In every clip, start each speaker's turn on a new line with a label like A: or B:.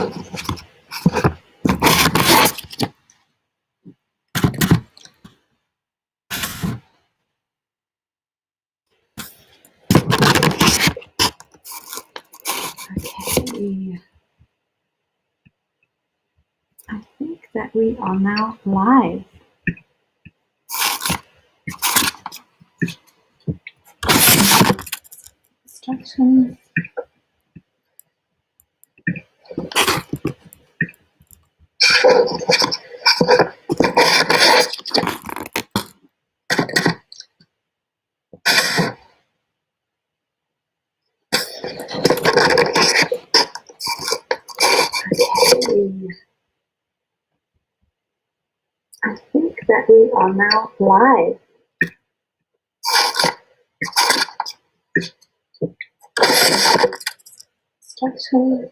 A: I think that we are now live. Instructions. I think that we are now live. Instructions.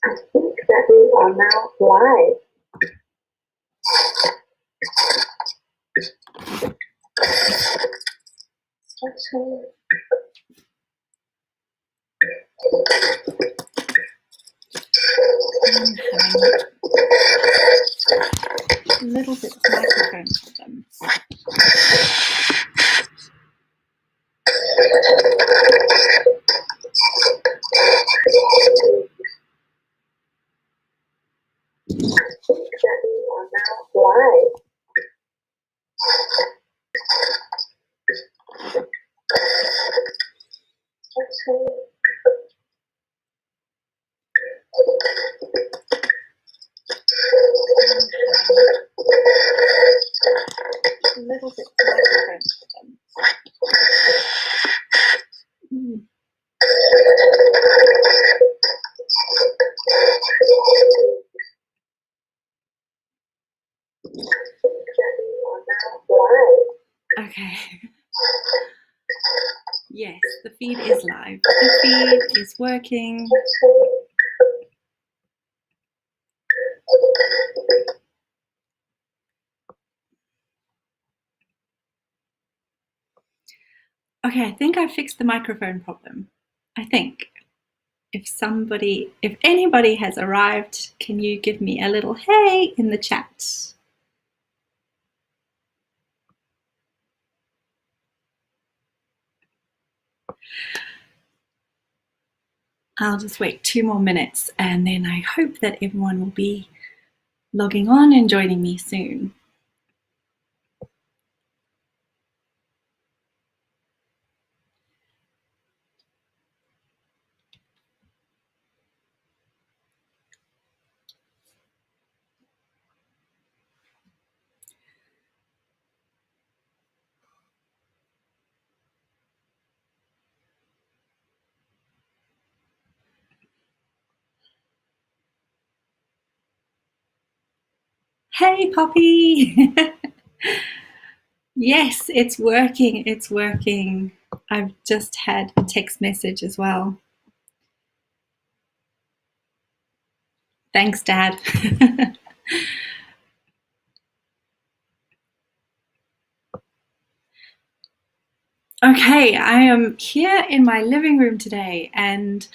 A: I think that we are now live. Instructions. A little bit of microphone problems. That we are now live. A little bit of microphone problems. Okay. Yes, the feed is live. The feed is working. Okay, I think I fixed the microphone problem. I think. If anybody has arrived, can you give me a little hey in the chat? I'll just wait 2 more minutes and then I hope that everyone will be logging on and joining me soon. Hey, Poppy! Yes, it's working. It's working. I've just had a text message as well. Thanks, Dad. Okay, I am here in my living room today and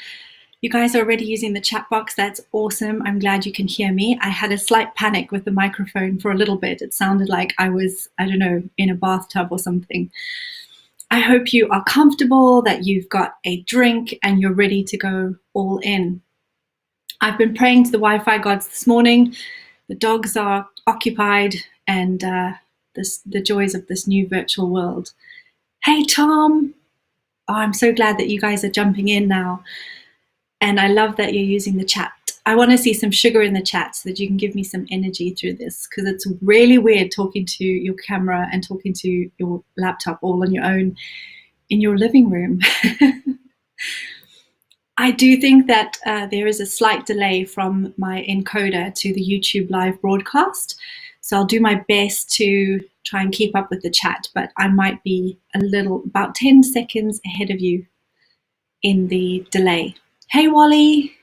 A: you guys are already using the chat box. That's awesome. I'm glad you can hear me. I had a slight panic with the microphone for a little bit. It sounded like I was, I don't know, in a bathtub or something. I hope you are comfortable, that you've got a drink and you're ready to go all in. I've been praying to the Wi-Fi gods this morning. The dogs are occupied and the joys of this new virtual world. Hey, Tom. Oh, I'm so glad that you guys are jumping in now. And I love that you're using the chat. I want to see some sugar in the chat so that you can give me some energy through this, because it's really weird talking to your camera and talking to your laptop all on your own in your living room. I do think that there is a slight delay from my encoder to the YouTube live broadcast. So I'll do my best to try and keep up with the chat, but I might be about 10 seconds ahead of you in the delay. Hey, Wally,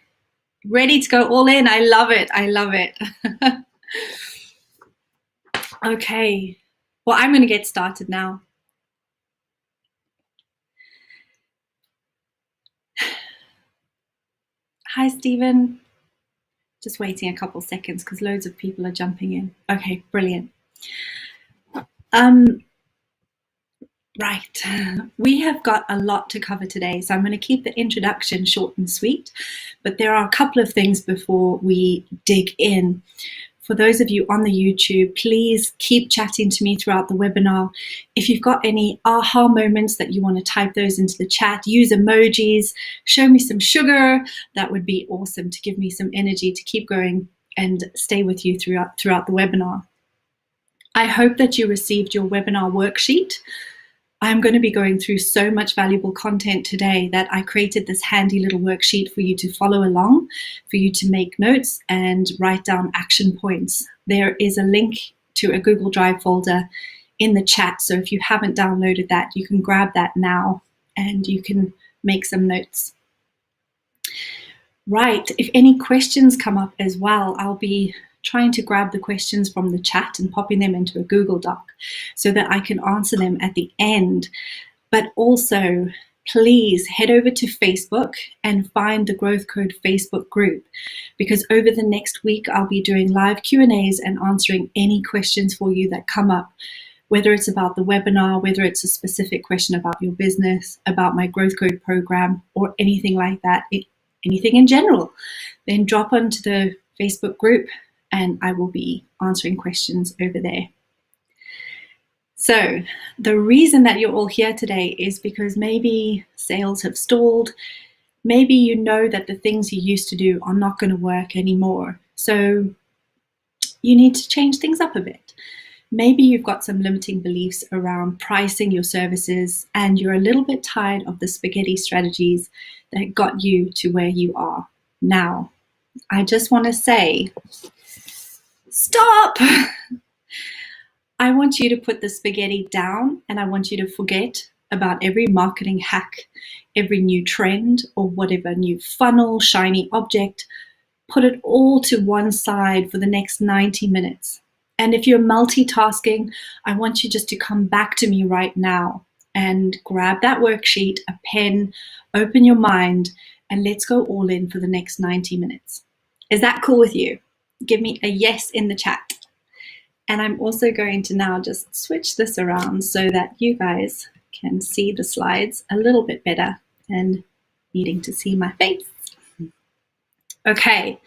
A: ready to go all in. I love it. I love it. Okay, well, I'm going to get started now. Hi, Stephen. Just waiting a couple seconds because loads of people are jumping in. Okay, brilliant. Right, we have got a lot to cover today, so I'm going to keep the introduction short and sweet, but there are a couple of things before we dig in. For those of you on the YouTube, please keep chatting to me throughout the webinar. If you've got any aha moments that you want to type those into the chat, use emojis, show me some sugar. That would be awesome to give me some energy to keep going and stay with you throughout the webinar. I hope that you received your webinar worksheet. I'm going to be going through so much valuable content today that I created this handy little worksheet for you to follow along, for you to make notes and write down action points. There is a link to a Google Drive folder in the chat, so if you haven't downloaded that, you can grab that now and you can make some notes. Right, if any questions come up as well, I'll be trying to grab the questions from the chat and popping them into a Google Doc so that I can answer them at the end. But also, please head over to Facebook and find the Growth Code Facebook group, because over the next week, I'll be doing live Q&As and answering any questions for you that come up, whether it's about the webinar, whether it's a specific question about your business, about my Growth Code program, or anything like that, anything in general. Then drop onto the Facebook group and I will be answering questions over there. So the reason that you're all here today is because maybe sales have stalled. Maybe you know that the things you used to do are not going to work anymore. So you need to change things up a bit. Maybe you've got some limiting beliefs around pricing your services and you're a little bit tired of the spaghetti strategies that got you to where you are now. I just want to say, stop! I want you to put the spaghetti down and I want you to forget about every marketing hack, every new trend or whatever new funnel, shiny object. Put it all to one side for the next 90 minutes. And if you're multitasking, I want you just to come back to me right now and grab that worksheet, a pen, open your mind, and let's go all in for the next 90 minutes. Is that cool with you? Give me a yes in the chat. And I'm also going to now just switch this around so that you guys can see the slides a little bit better and needing to see my face. Okay,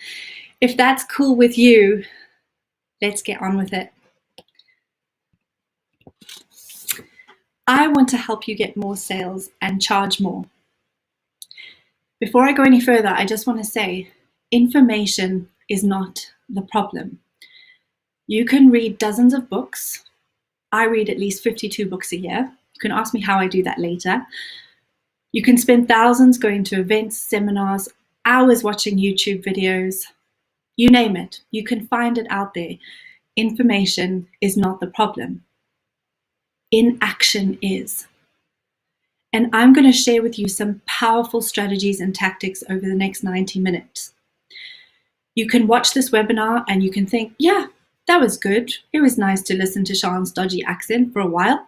A: if that's cool with you, let's get on with it. I want to help you get more sales and charge more. Before I go any further, I just want to say, information is not the problem. You can read dozens of books. I read at least 52 books a year. You can ask me how I do that later. You can spend thousands going to events, seminars, hours watching YouTube videos. You name it. You can find it out there. Information is not the problem. Inaction is. And I'm going to share with you some powerful strategies and tactics over the next 90 minutes. You can watch this webinar and you can think, yeah, that was good. It was nice to listen to Sean's dodgy accent for a while.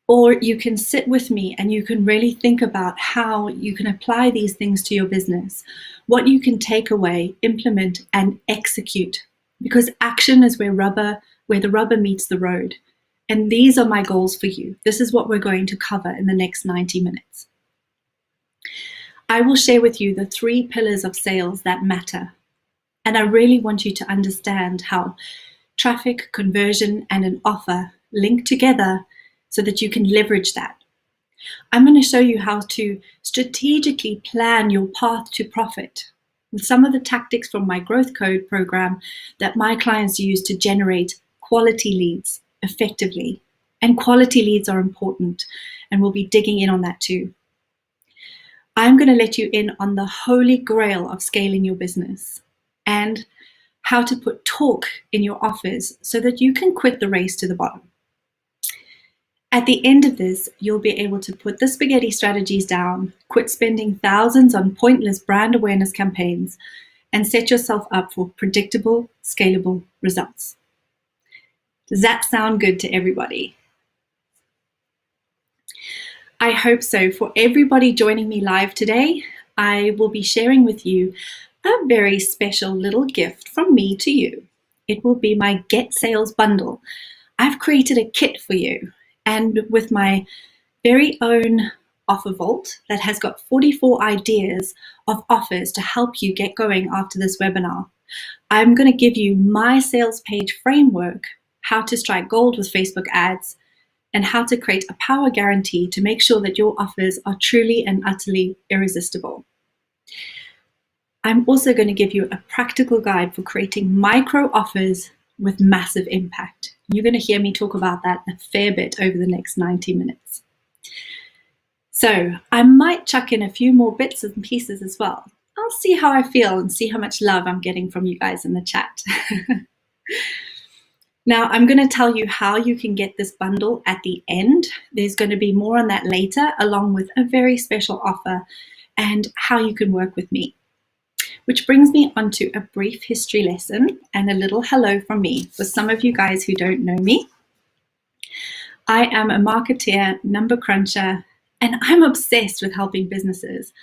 A: Or you can sit with me and you can really think about how you can apply these things to your business, what you can take away, implement, and execute. Because action is where the rubber meets the road. And these are my goals for you. This is what we're going to cover in the next 90 minutes. I will share with you the 3 pillars of sales that matter. And I really want you to understand how traffic, conversion, and an offer link together so that you can leverage that. I'm going to show you how to strategically plan your path to profit with some of the tactics from my Growth Code program that my clients use to generate quality leads effectively. And quality leads are important, and we'll be digging in on that too. I'm going to let you in on the holy grail of scaling your business and how to put talk in your offers so that you can quit the race to the bottom. At the end of this, you'll be able to put the spaghetti strategies down, quit spending thousands on pointless brand awareness campaigns, and set yourself up for predictable, scalable results. Does that sound good to everybody? I hope so. For everybody joining me live today, I will be sharing with you a very special little gift from me to you. It will be my Get Sales Bundle. I've created a kit for you, and with my very own offer vault that has got 44 ideas of offers to help you get going after this webinar. I'm going to give you my sales page framework, how to strike gold with Facebook ads, and how to create a power guarantee to make sure that your offers are truly and utterly irresistible. I'm also going to give you a practical guide for creating micro offers with massive impact. You're going to hear me talk about that a fair bit over the next 90 minutes. So I might chuck in a few more bits and pieces as well. I'll see how I feel and see how much love I'm getting from you guys in the chat. Now, I'm going to tell you how you can get this bundle at the end. There's going to be more on that later, along with a very special offer and how you can work with me. Which brings me onto a brief history lesson and a little hello from me for some of you guys who don't know me. I am a marketeer, number cruncher, and I'm obsessed with helping businesses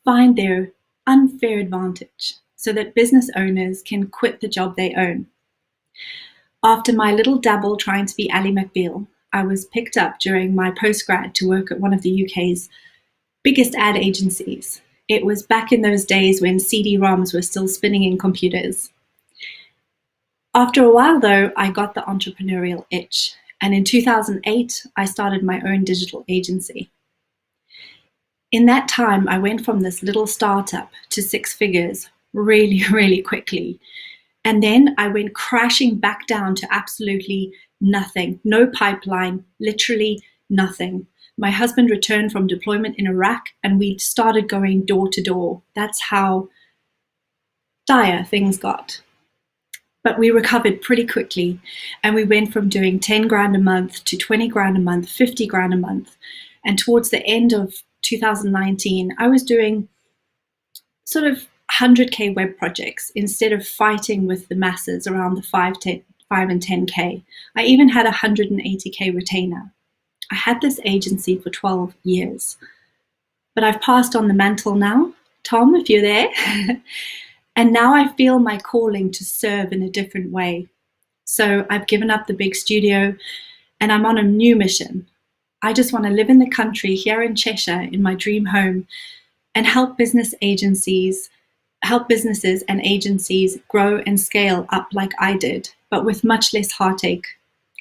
A: find their unfair advantage so that business owners can quit the job they own. After my little dabble trying to be Ally McBeal, I was picked up during my postgrad to work at one of the UK's biggest ad agencies. It was back in those days when CD-ROMs were still spinning in computers. After a while, though, I got the entrepreneurial itch, and in 2008, I started my own digital agency. In that time, I went from this little startup to 6 figures really, really quickly. And then I went crashing back down to absolutely nothing, no pipeline, literally nothing. My husband returned from deployment in Iraq and we started going door to door. That's how dire things got. But we recovered pretty quickly and we went from doing 10 grand a month to 20 grand a month, 50 grand a month. And towards the end of 2019, I was doing sort of 100K web projects instead of fighting with the masses around the 5 and 10K. I even had a 180K retainer. I had this agency for 12 years, but I've passed on the mantle now. Tom, if you're there. And now I feel my calling to serve in a different way. So I've given up the big studio and I'm on a new mission. I just want to live in the country here in Cheshire in my dream home and help businesses and agencies grow and scale up like I did, but with much less heartache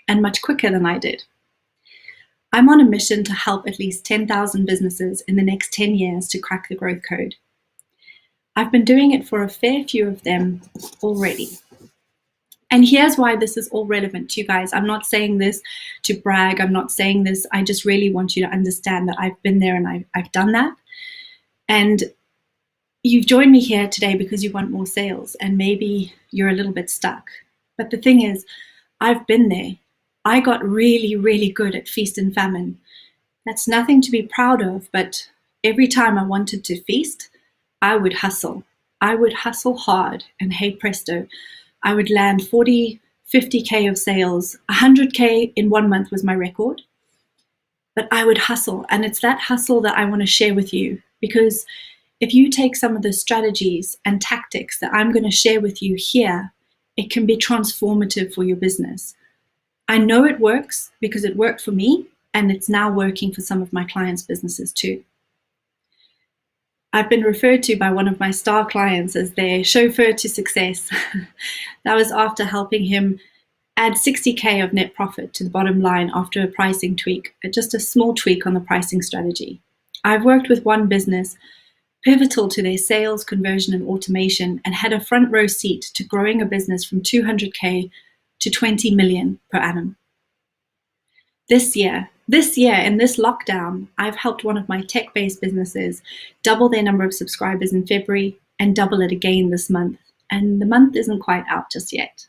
A: and much quicker than I did. I'm on a mission to help at least 10,000 businesses in the next 10 years to crack the growth code. I've been doing it for a fair few of them already. And here's why this is all relevant to you guys. I'm not saying this to brag. I'm not saying this. I just really want you to understand that I've been there and I've done that. And you've joined me here today because you want more sales and maybe you're a little bit stuck. But the thing is, I've been there. I got really, really good at feast and famine. That's nothing to be proud of, but every time I wanted to feast, I would hustle. I would hustle hard and hey presto, I would land 40, 50K of sales. 100K in 1 month was my record. But I would hustle, and it's that hustle that I want to share with you, because if you take some of the strategies and tactics that I'm going to share with you here, it can be transformative for your business. I know it works because it worked for me, and it's now working for some of my clients' businesses too. I've been referred to by one of my star clients as their chauffeur to success. That was after helping him add 60K of net profit to the bottom line after a pricing tweak, just a small tweak on the pricing strategy. I've worked with one business pivotal to their sales, conversion, and automation, and had a front row seat to growing a business from 200K to 20 million per annum. This year, in this lockdown, I've helped one of my tech-based businesses double their number of subscribers in February and double it again this month. and the month isn't quite out just yet.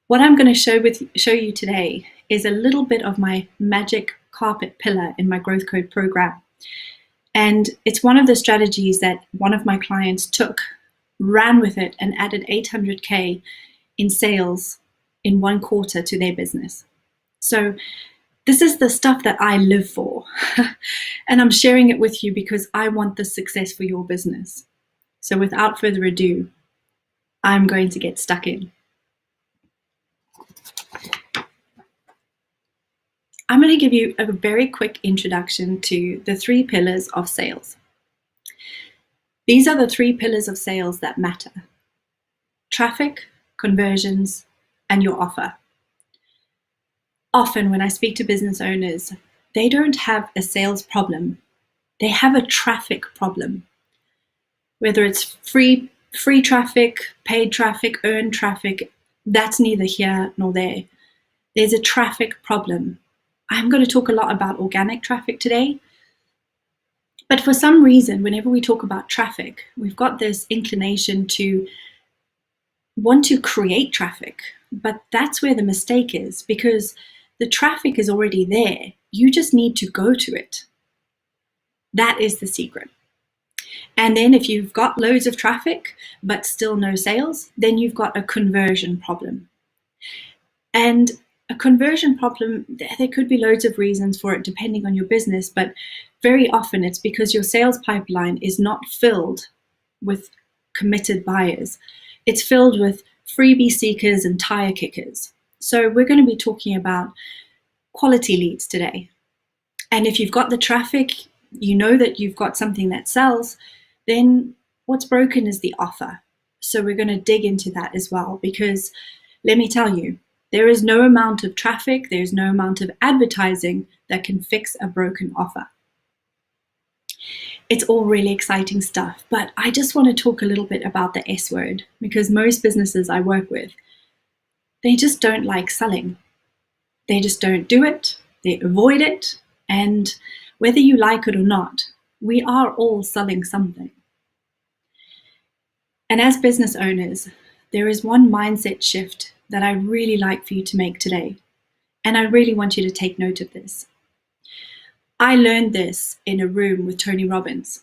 A: What I'm going to show you today is a little bit of my magic carpet pillar in my growth code program. And it's one of the strategies that one of my clients took, ran with it, and added 800K in sales in 1 quarter to their business. So this is the stuff that I live for. And I'm sharing it with you because I want the success for your business. So without further ado, I'm going to get stuck in. I'm going to give you a very quick introduction to the 3 pillars of sales. These are the 3 pillars of sales that matter: traffic, conversions, and your offer. Often when I speak to business owners, they don't have a sales problem. They have a traffic problem. Whether it's free traffic, paid traffic, earned traffic, that's neither here nor there. There's a traffic problem. I'm going to talk a lot about organic traffic today. But for some reason, whenever we talk about traffic, we've got this inclination to want to create traffic. But that's where the mistake is, because the traffic is already there. You just need to go to it. That is the secret. And then if you've got loads of traffic, but still no sales, then you've got a conversion problem. And a conversion problem, there could be loads of reasons for it depending on your business, but very often it's because your sales pipeline is not filled with committed buyers. It's filled with freebie seekers and tire kickers. So we're going to be talking about quality leads today. And if you've got the traffic, you know that you've got something that sells, then what's broken is the offer. So we're going to dig into that as well, because let me tell you, there is no amount of traffic, there's no amount of advertising that can fix a broken offer. It's all really exciting stuff, but I just want to talk a little bit about the S word, because most businesses I work with, they just don't like selling. They just don't do it, they avoid it, and whether you like it or not, we are all selling something. And as business owners, there is one mindset shift that I really like for you to make today. And I really want you to take note of this. I learned this in a room with Tony Robbins.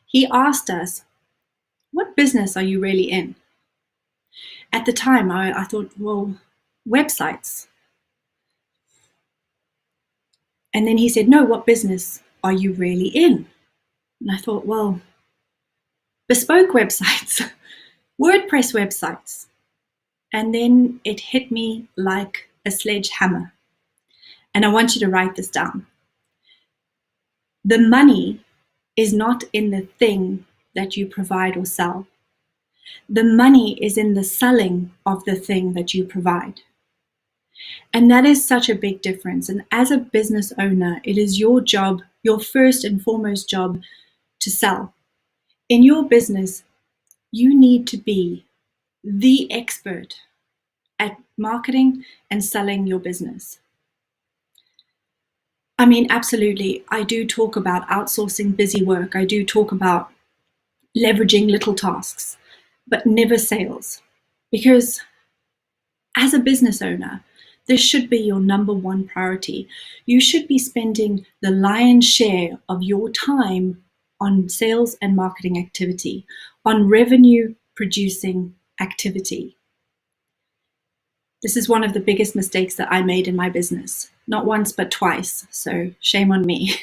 A: He asked us, what business are you really in? At the time, I thought, well, websites. And then he said, no, what business are you really in? And I thought, well, bespoke websites, WordPress websites. And then it hit me like a sledgehammer. And I want you to write this down. The money is not in the thing that you provide or sell. The money is in the selling of the thing that you provide. And that is such a big difference. And as a business owner, it is your job, your first and foremost job, to sell. In your business, you need to be the expert at marketing and selling your business. I mean, absolutely, I do talk about outsourcing busy work. I do talk about leveraging little tasks, but never sales. Because as a business owner, this should be your number one priority. You should be spending the lion's share of your time on sales and marketing activity, on revenue producing activity. This is one of the biggest mistakes that I made in my business. Not once, but twice, so shame on me.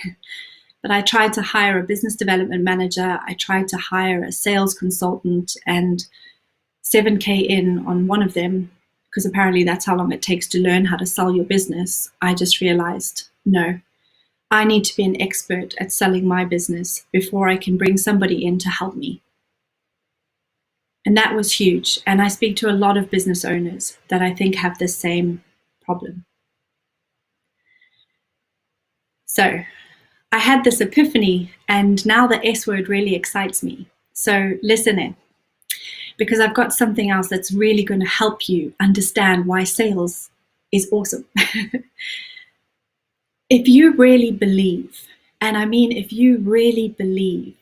A: But I tried to hire a business development manager, I tried to hire a sales consultant, and 7K in on one of them, because apparently that's how long it takes to learn how to sell your business, I just realized, no, I need to be an expert at selling my business before I can bring somebody in to help me. And that was huge. And I speak to a lot of business owners that I think have the same problem. So I had this epiphany, and now the S word really excites me. So listen in, because I've got something else that's really going to help you understand why sales is awesome. If you really believe, and I mean if you really believe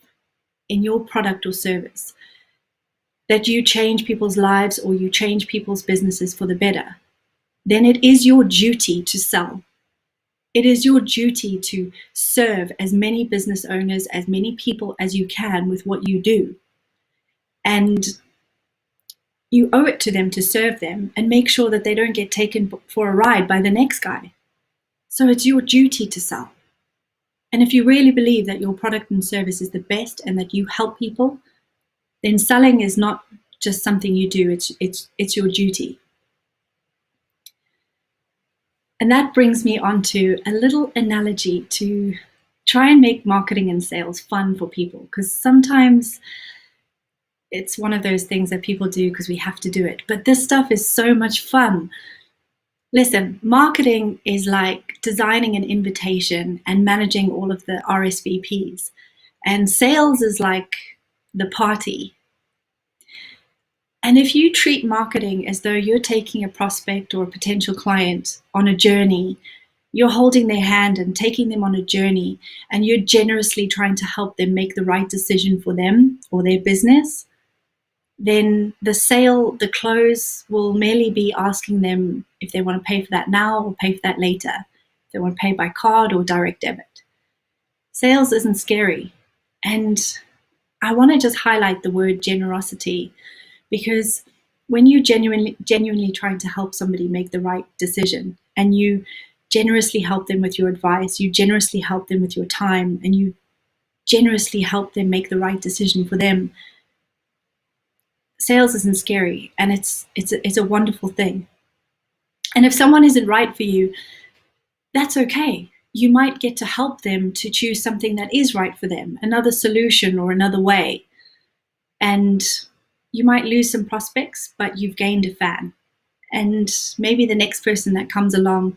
A: in your product or service, that you change people's lives or you change people's businesses for the better, then it is your duty to sell. It is your duty to serve as many business owners, as many people as you can with what you do. And you owe it to them to serve them and make sure that they don't get taken for a ride by the next guy. So it's your duty to sell. And if you really believe that your product and service is the best and that you help people, then selling is not just something you do, it's your duty. And that brings me on to a little analogy to try and make marketing and sales fun for people, because sometimes it's one of those things that people do because we have to do it. But this stuff is so much fun. Listen, marketing is like designing an invitation and managing all of the RSVPs. And sales is like the party. And if you treat marketing as though you're taking a prospect or a potential client on a journey, you're holding their hand and taking them on a journey, and you're generously trying to help them make the right decision for them or their business, then the close will merely be asking them if they want to pay for that now or pay for that later, if they want to pay by card or direct debit. Sales isn't scary. And I want to just highlight the word generosity, because when you genuinely trying to help somebody make the right decision, and you generously help them with your advice, you generously help them with your time, and you generously help them make the right decision for them, sales isn't scary, and it's a wonderful thing. And if someone isn't right for you, that's okay. You might get to help them to choose something that is right for them, another solution or another way. And you might lose some prospects, but you've gained a fan. And maybe the next person that comes along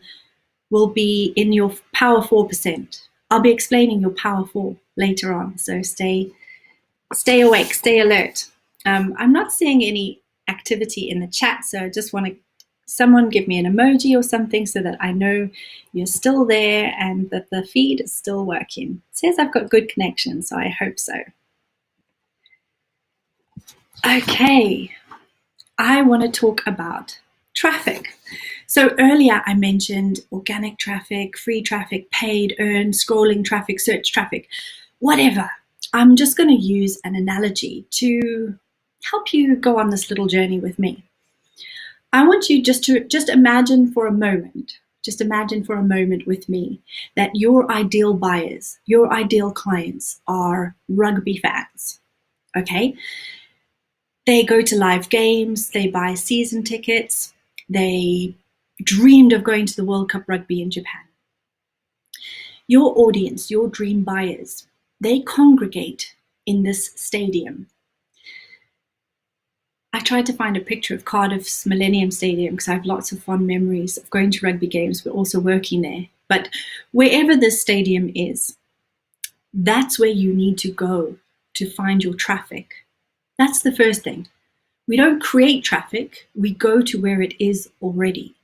A: will be in your Power 4%. I'll be explaining your Power 4 later on, so stay awake, stay alert. I'm not seeing any activity in the chat, so I just want someone give me an emoji or something so that I know you're still there and that the feed is still working. It says I've got good connection, so I hope so. Okay, I want to talk about traffic. So earlier I mentioned organic traffic, free traffic, paid, earned, scrolling traffic, search traffic, whatever. I'm just going to use an analogy to help you go on this little journey with me. I want you just imagine for a moment with me that your ideal buyers, your ideal clients are rugby fans, okay? They go to live games, they buy season tickets, they dreamed of going to the World Cup Rugby in Japan. Your audience, your dream buyers, they congregate in this stadium. I tried to find a picture of Cardiff's Millennium Stadium because I have lots of fond memories of going to rugby games, but also working there. But wherever this stadium is, that's where you need to go to find your traffic. That's the first thing. We don't create traffic, we go to where it is already.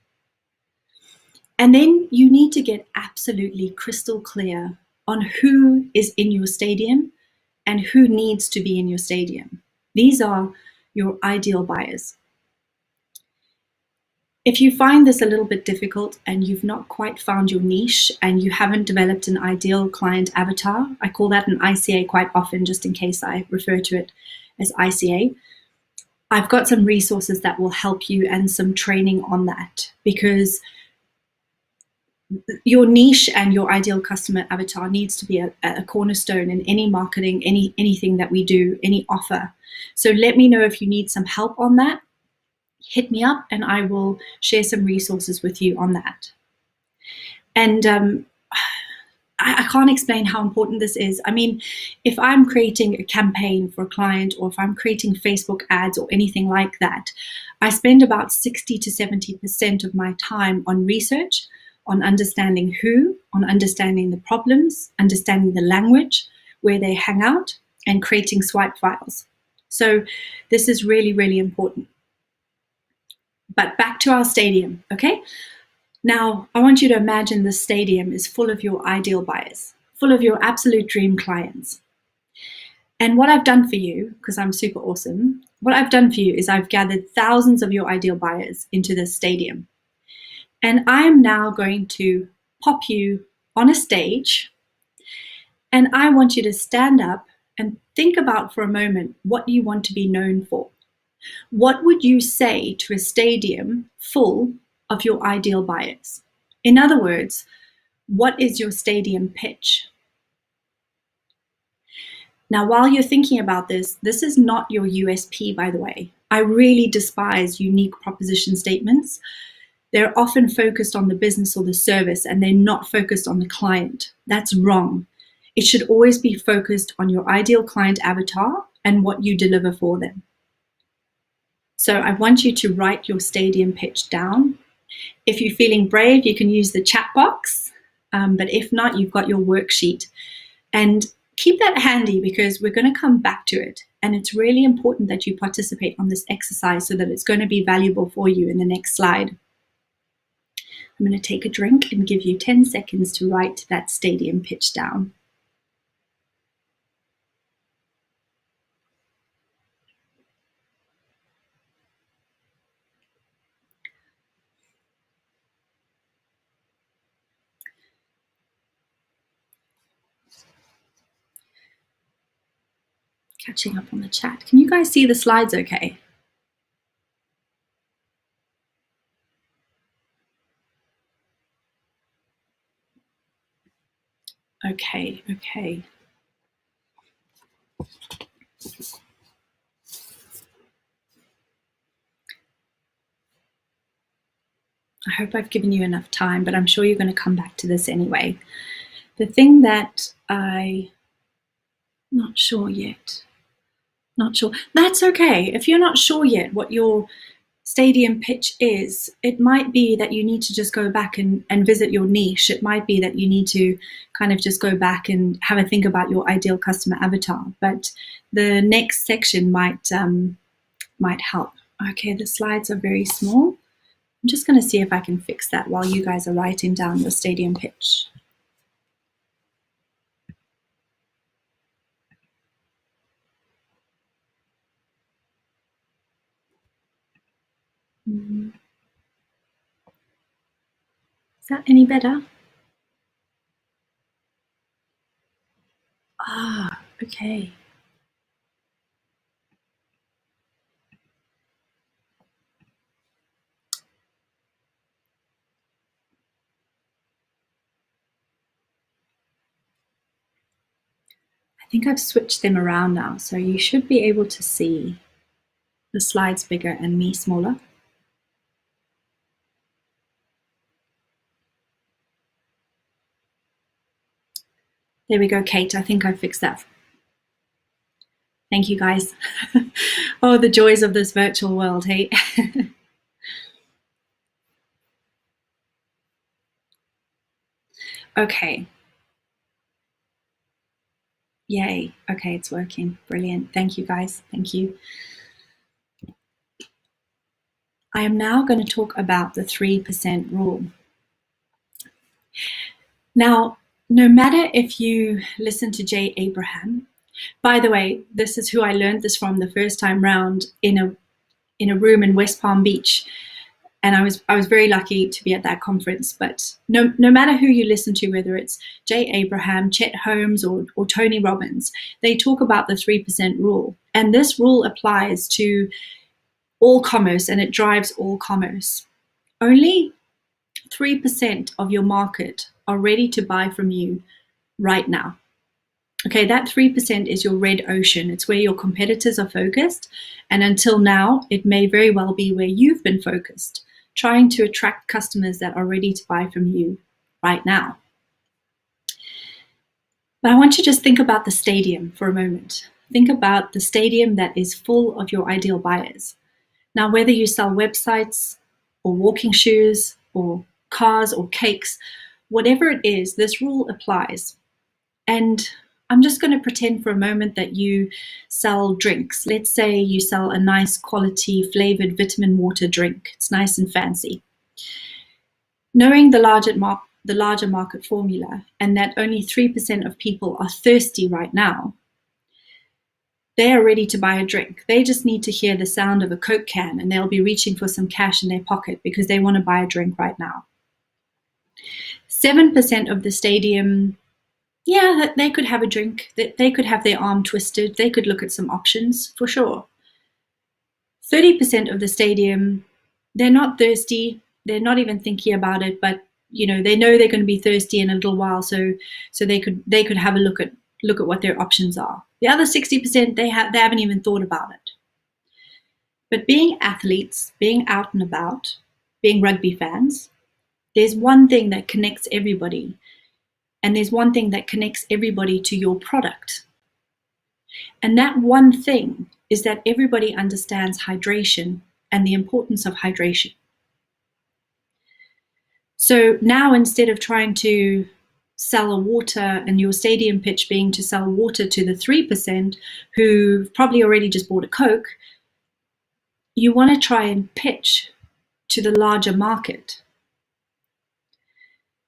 A: And then you need to get absolutely crystal clear on who is in your stadium and who needs to be in your stadium. These are your ideal buyers. If you find this a little bit difficult and you've not quite found your niche and you haven't developed an ideal client avatar, I call that an ICA quite often, just in case I refer to it as ICA. I've got some resources that will help you and some training on that, because your niche and your ideal customer avatar needs to be a cornerstone in any marketing, anything that we do, any offer. So let me know if you need some help on that. Hit me up and I will share some resources with you on that. And I can't explain how important this is. I mean, if I'm creating a campaign for a client, or if I'm creating Facebook ads or anything like that, I spend about 60 to 70% of my time on research, on understanding who, on understanding the problems, understanding the language, where they hang out, and creating swipe files. So this is really, really important. But back to our stadium, okay? Now, I want you to imagine the stadium is full of your ideal buyers, full of your absolute dream clients. And what I've done for you, because I'm super awesome, what I've done for you is I've gathered thousands of your ideal buyers into this stadium. And I am now going to pop you on a stage, and I want you to stand up and think about for a moment what you want to be known for. What would you say to a stadium full of your ideal buyers? In other words, what is your stadium pitch? Now, while you're thinking about this, this is not your USP, by the way. I really despise unique proposition statements. They're often focused on the business or the service, and they're not focused on the client. That's wrong. It should always be focused on your ideal client avatar and what you deliver for them. So I want you to write your stadium pitch down. If you're feeling brave, you can use the chat box, but if not, you've got your worksheet. And keep that handy because we're going to come back to it. And it's really important that you participate on this exercise so that it's going to be valuable for you in the next slide. I'm going to take a drink and give you 10 seconds to write that stadium pitch down. Catching up on the chat. Can you guys see the slides okay? Okay. I hope I've given you enough time, but I'm sure you're going to come back to this anyway. The thing that not sure yet. Not sure. That's okay. If you're not sure yet what your stadium pitch is, it might be that you need to just go back and visit your niche. It might be that you need to kind of just go back and have a think about your ideal customer avatar. But the next section might help. Okay, the slides are very small. I'm just going to see if I can fix that while you guys are writing down your stadium pitch. Is that any better? Ah, okay. I think I've switched them around now, so you should be able to see the slides bigger and me smaller. There we go, Kate. I think I fixed that. Thank you, guys. Oh, the joys of this virtual world, hey? Okay. Yay. Okay, it's working. Brilliant. Thank you, guys. Thank you. I am now going to talk about the 3% rule. Now, no matter if you listen to Jay Abraham, by the way, this is who I learned this from the first time round in a room in West Palm Beach. And I was very lucky to be at that conference. But no matter who you listen to, whether it's Jay Abraham, Chet Holmes, or Tony Robbins, they talk about the 3% rule. And this rule applies to all commerce, and it drives all commerce. Only 3% of your market are ready to buy from you right now. Okay, that 3% is your red ocean. It's where your competitors are focused. And until now, it may very well be where you've been focused, trying to attract customers that are ready to buy from you right now. But I want you to just think about the stadium for a moment. Think about the stadium that is full of your ideal buyers. Now, whether you sell websites or walking shoes or cars or cakes, whatever it is, this rule applies. And I'm just going to pretend for a moment that you sell drinks. Let's say you sell a nice quality flavored vitamin water drink. It's nice and fancy. Knowing the larger market formula and that only 3% of people are thirsty right now, They are ready to buy a drink. They just need to hear the sound of a Coke can and they'll be reaching for some cash in their pocket because they want to buy a drink right now. 7% of the stadium, yeah, they could have a drink. They could have their arm twisted. They could look at some options for sure. 30% of the stadium, they're not thirsty. They're not even thinking about it, but they know they're going to be thirsty in a little while, so they could have a look at what their options are. The other 60%, they haven't even thought about it. But being athletes, being out and about, being rugby fans, there's one thing that connects everybody, and there's one thing that connects everybody to your product. And that one thing is that everybody understands hydration and the importance of hydration. So now, instead of trying to sell a water and your stadium pitch being to sell water to the 3% who've probably already just bought a Coke, you want to try and pitch to the larger market.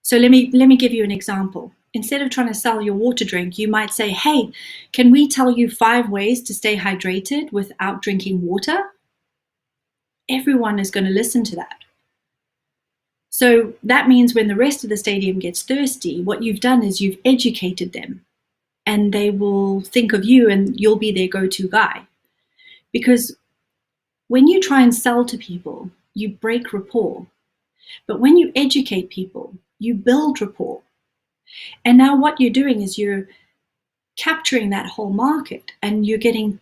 A: So let me give you an example. Instead of trying to sell your water drink, you might say, hey, can we tell you 5 ways to stay hydrated without drinking water? Everyone is going to listen to that. So that means when the rest of the stadium gets thirsty, what you've done is you've educated them, and they will think of you and you'll be their go-to guy. Because when you try and sell to people, you break rapport. But when you educate people, you build rapport. And now what you're doing is you're capturing that whole market, and you're getting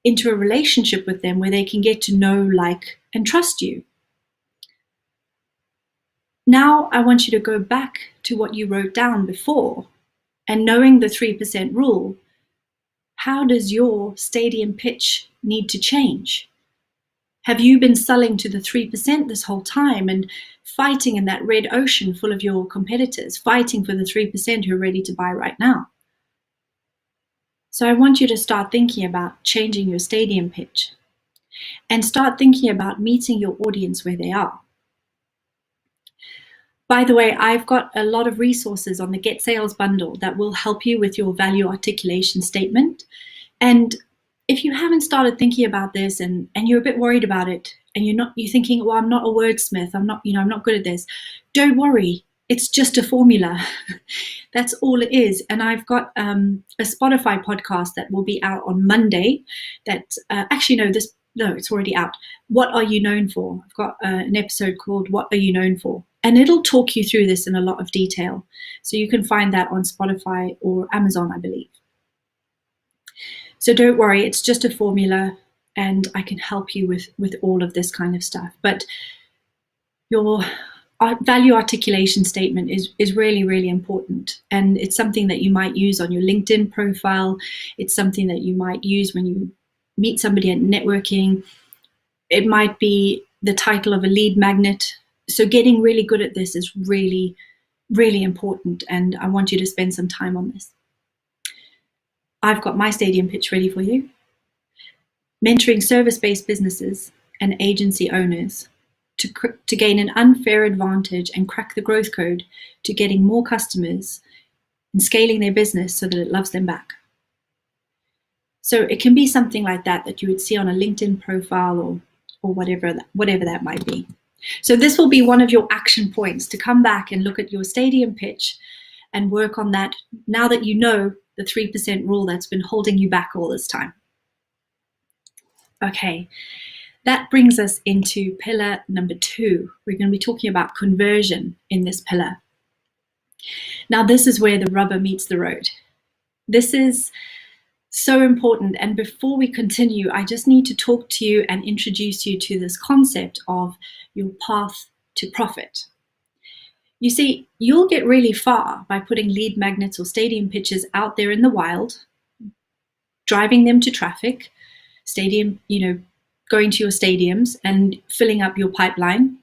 A: into a relationship with them where they can get to know, like, and trust you. Now I want you to go back to what you wrote down before, and knowing the 3% rule, how does your stadium pitch need to change? Have you been selling to the 3% this whole time and fighting in that red ocean full of your competitors, fighting for the 3% who are ready to buy right now? So I want you to start thinking about changing your stadium pitch and start thinking about meeting your audience where they are. By the way, I've got a lot of resources on the Get Sales bundle that will help you with your value articulation statement. And if you haven't started thinking about this and you're a bit worried about it, and you're thinking, well, I'm not a wordsmith, I'm not good at this, don't worry. It's just a formula. That's all it is. And I've got a Spotify podcast that will be out on Monday. That it's already out. What are you known for? I've got an episode called What Are You Known For? And it'll talk you through this in a lot of detail. So you can find that on Spotify or Amazon, I believe. So don't worry, it's just a formula, and I can help you with all of this kind of stuff. But your value articulation statement is really, really important. And it's something that you might use on your LinkedIn profile. It's something that you might use when you meet somebody at networking. It might be the title of a lead magnet. So getting really good at this is really, really important. And I want you to spend some time on this. I've got my stadium pitch ready for you. Mentoring service-based businesses and agency owners to gain an unfair advantage and crack the growth code to getting more customers and scaling their business so that it loves them back. So it can be something like that you would see on a LinkedIn profile or whatever that might be. So this will be one of your action points to come back and look at your stadium pitch and work on that now that you know the 3% rule that's been holding you back all this time. Okay, that brings us into pillar number 2. We're going to be talking about conversion in this pillar. Now, this is where the rubber meets the road. This is so important. And before we continue, I just need to talk to you and introduce you to this concept of your path to profit. You see, you'll get really far by putting lead magnets or stadium pitches out there in the wild, driving them to traffic, going to your stadiums and filling up your pipeline.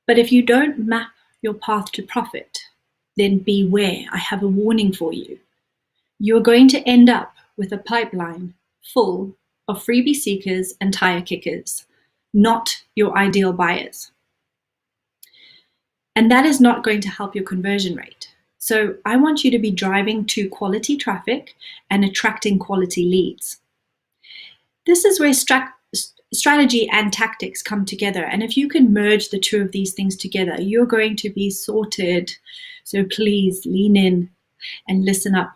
A: But if you don't map your path to profit, then beware. I have a warning for you. You're going to end up with a pipeline full of freebie seekers and tire kickers, not your ideal buyers. And that is not going to help your conversion rate. So I want you to be driving to quality traffic and attracting quality leads. This is where strategy and tactics come together. And if you can merge the two of these things together, you're going to be sorted. So please lean in and listen up.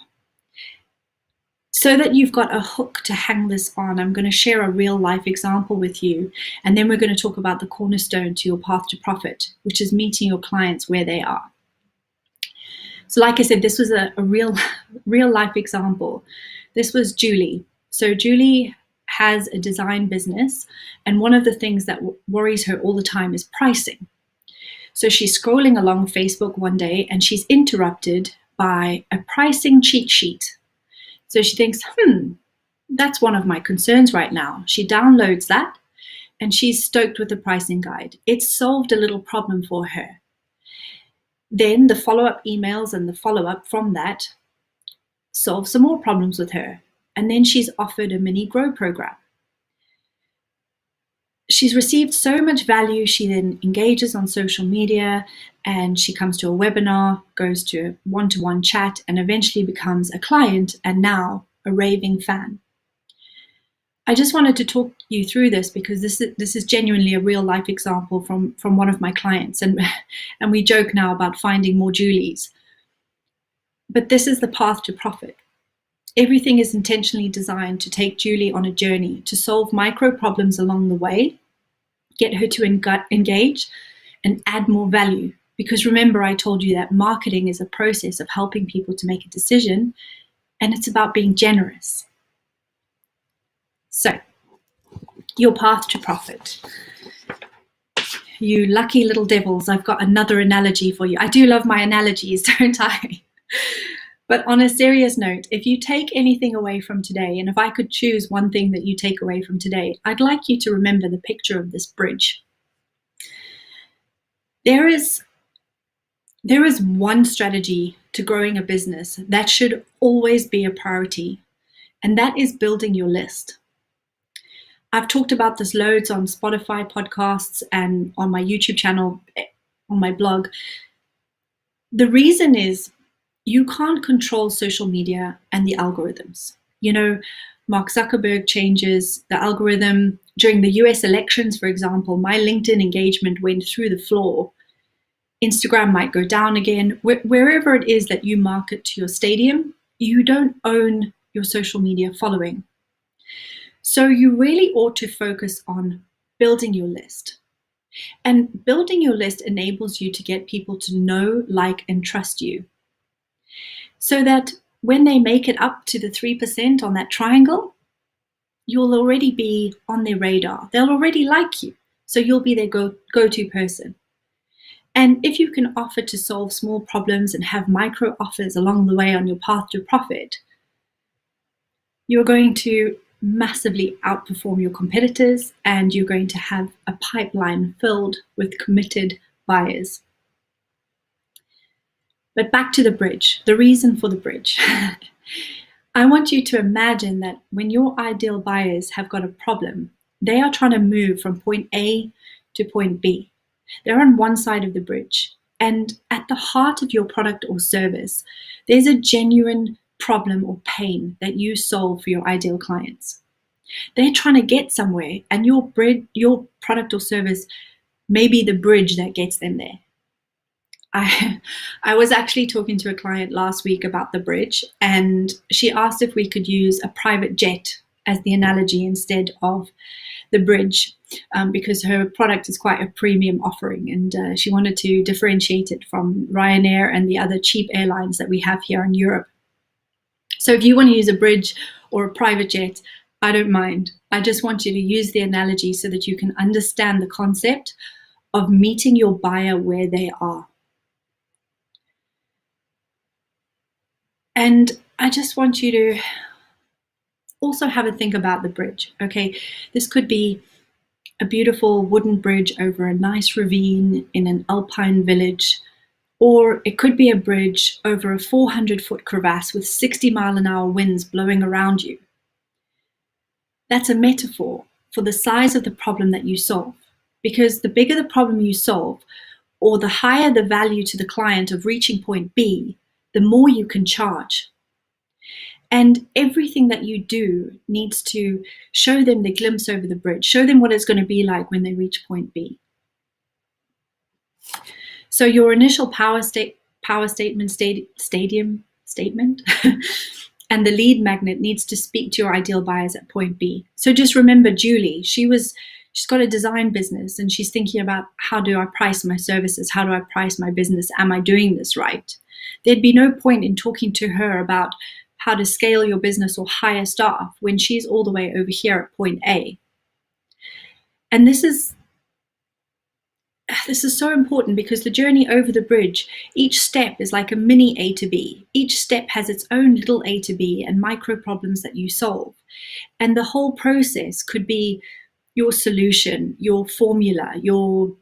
A: So that you've got a hook to hang this on, I'm going to share a real life example with you. And then we're going to talk about the cornerstone to your path to profit, which is meeting your clients where they are. So like I said, this was a real life example. This was Julie. So Julie has a design business, and one of the things that worries her all the time is pricing. So she's scrolling along Facebook one day and she's interrupted by a pricing cheat sheet. So she thinks, that's one of my concerns right now. She downloads that and she's stoked with the pricing guide. It's solved a little problem for her. Then the follow-up emails and the follow-up from that solve some more problems with her. And then she's offered a mini grow program. She's received so much value, she then engages on social media and she comes to a webinar, goes to a one-to-one chat, and eventually becomes a client and now a raving fan. I just wanted to talk you through this because this is genuinely a real life example from one of my clients, and we joke now about finding more Julies. But this is the path to profit. Everything is intentionally designed to take Julie on a journey to solve micro problems along the way, get her to engage and add more value. Because remember, I told you that marketing is a process of helping people to make a decision, and it's about being generous. So, your path to profit. You lucky little devils, I've got another analogy for you. I do love my analogies, don't I? But on a serious note, if you take anything away from today, and if I could choose one thing that you take away from today, I'd like you to remember the picture of this bridge. There is one strategy to growing a business that should always be a priority, and that is building your list. I've talked about this loads on Spotify podcasts and on my YouTube channel, on my blog. The reason is you can't control social media and the algorithms. You know, Mark Zuckerberg changes the algorithm. During the US elections, for example, my LinkedIn engagement went through the floor. Instagram might go down again. Wherever it is that you market to your stadium, you don't own your social media following. So you really ought to focus on building your list. And building your list enables you to get people to know, like, and trust you. So that when they make it up to the 3% on that triangle, you'll already be on their radar. They'll already like you. So you'll be their go-to person. And if you can offer to solve small problems and have micro offers along the way on your path to profit, you're going to massively outperform your competitors, and you're going to have a pipeline filled with committed buyers. But back to the bridge, the reason for the bridge. I want you to imagine that when your ideal buyers have got a problem, they are trying to move from point A to point B. They're on one side of the bridge, and at the heart of your product or service, there's a genuine problem or pain that you solve for your ideal clients. They're trying to get somewhere, and your product or service may be the bridge that gets them there. I was actually talking to a client last week about the bridge, and she asked if we could use a private jet as the analogy instead of the bridge, because her product is quite a premium offering, and she wanted to differentiate it from Ryanair and the other cheap airlines that we have here in Europe. So if you want to use a bridge or a private jet, I don't mind. I just want you to use the analogy so that you can understand the concept of meeting your buyer where they are. And I just want you to also have a think about the bridge, okay? This could be a beautiful wooden bridge over a nice ravine in an alpine village, or it could be a bridge over a 400-foot crevasse with 60-mile-an-hour winds blowing around you. That's a metaphor for the size of the problem that you solve, because the bigger the problem you solve, or the higher the value to the client of reaching point B, the more you can charge. And everything that you do needs to show them the glimpse over the bridge, show them what it's going to be like when they reach point B. So your initial power statement and the lead magnet needs to speak to your ideal buyers at point B. So just remember Julie, she's got a design business and she's thinking about, how do I price my services? How do I price my business? Am I doing this right? There'd be no point in talking to her about how to scale your business or hire staff when she's all the way over here at point A. And this is so important, because the journey over the bridge, each step is like a mini A to B. Each step has its own little A to B and micro problems that you solve. And the whole process could be your solution, your formula, your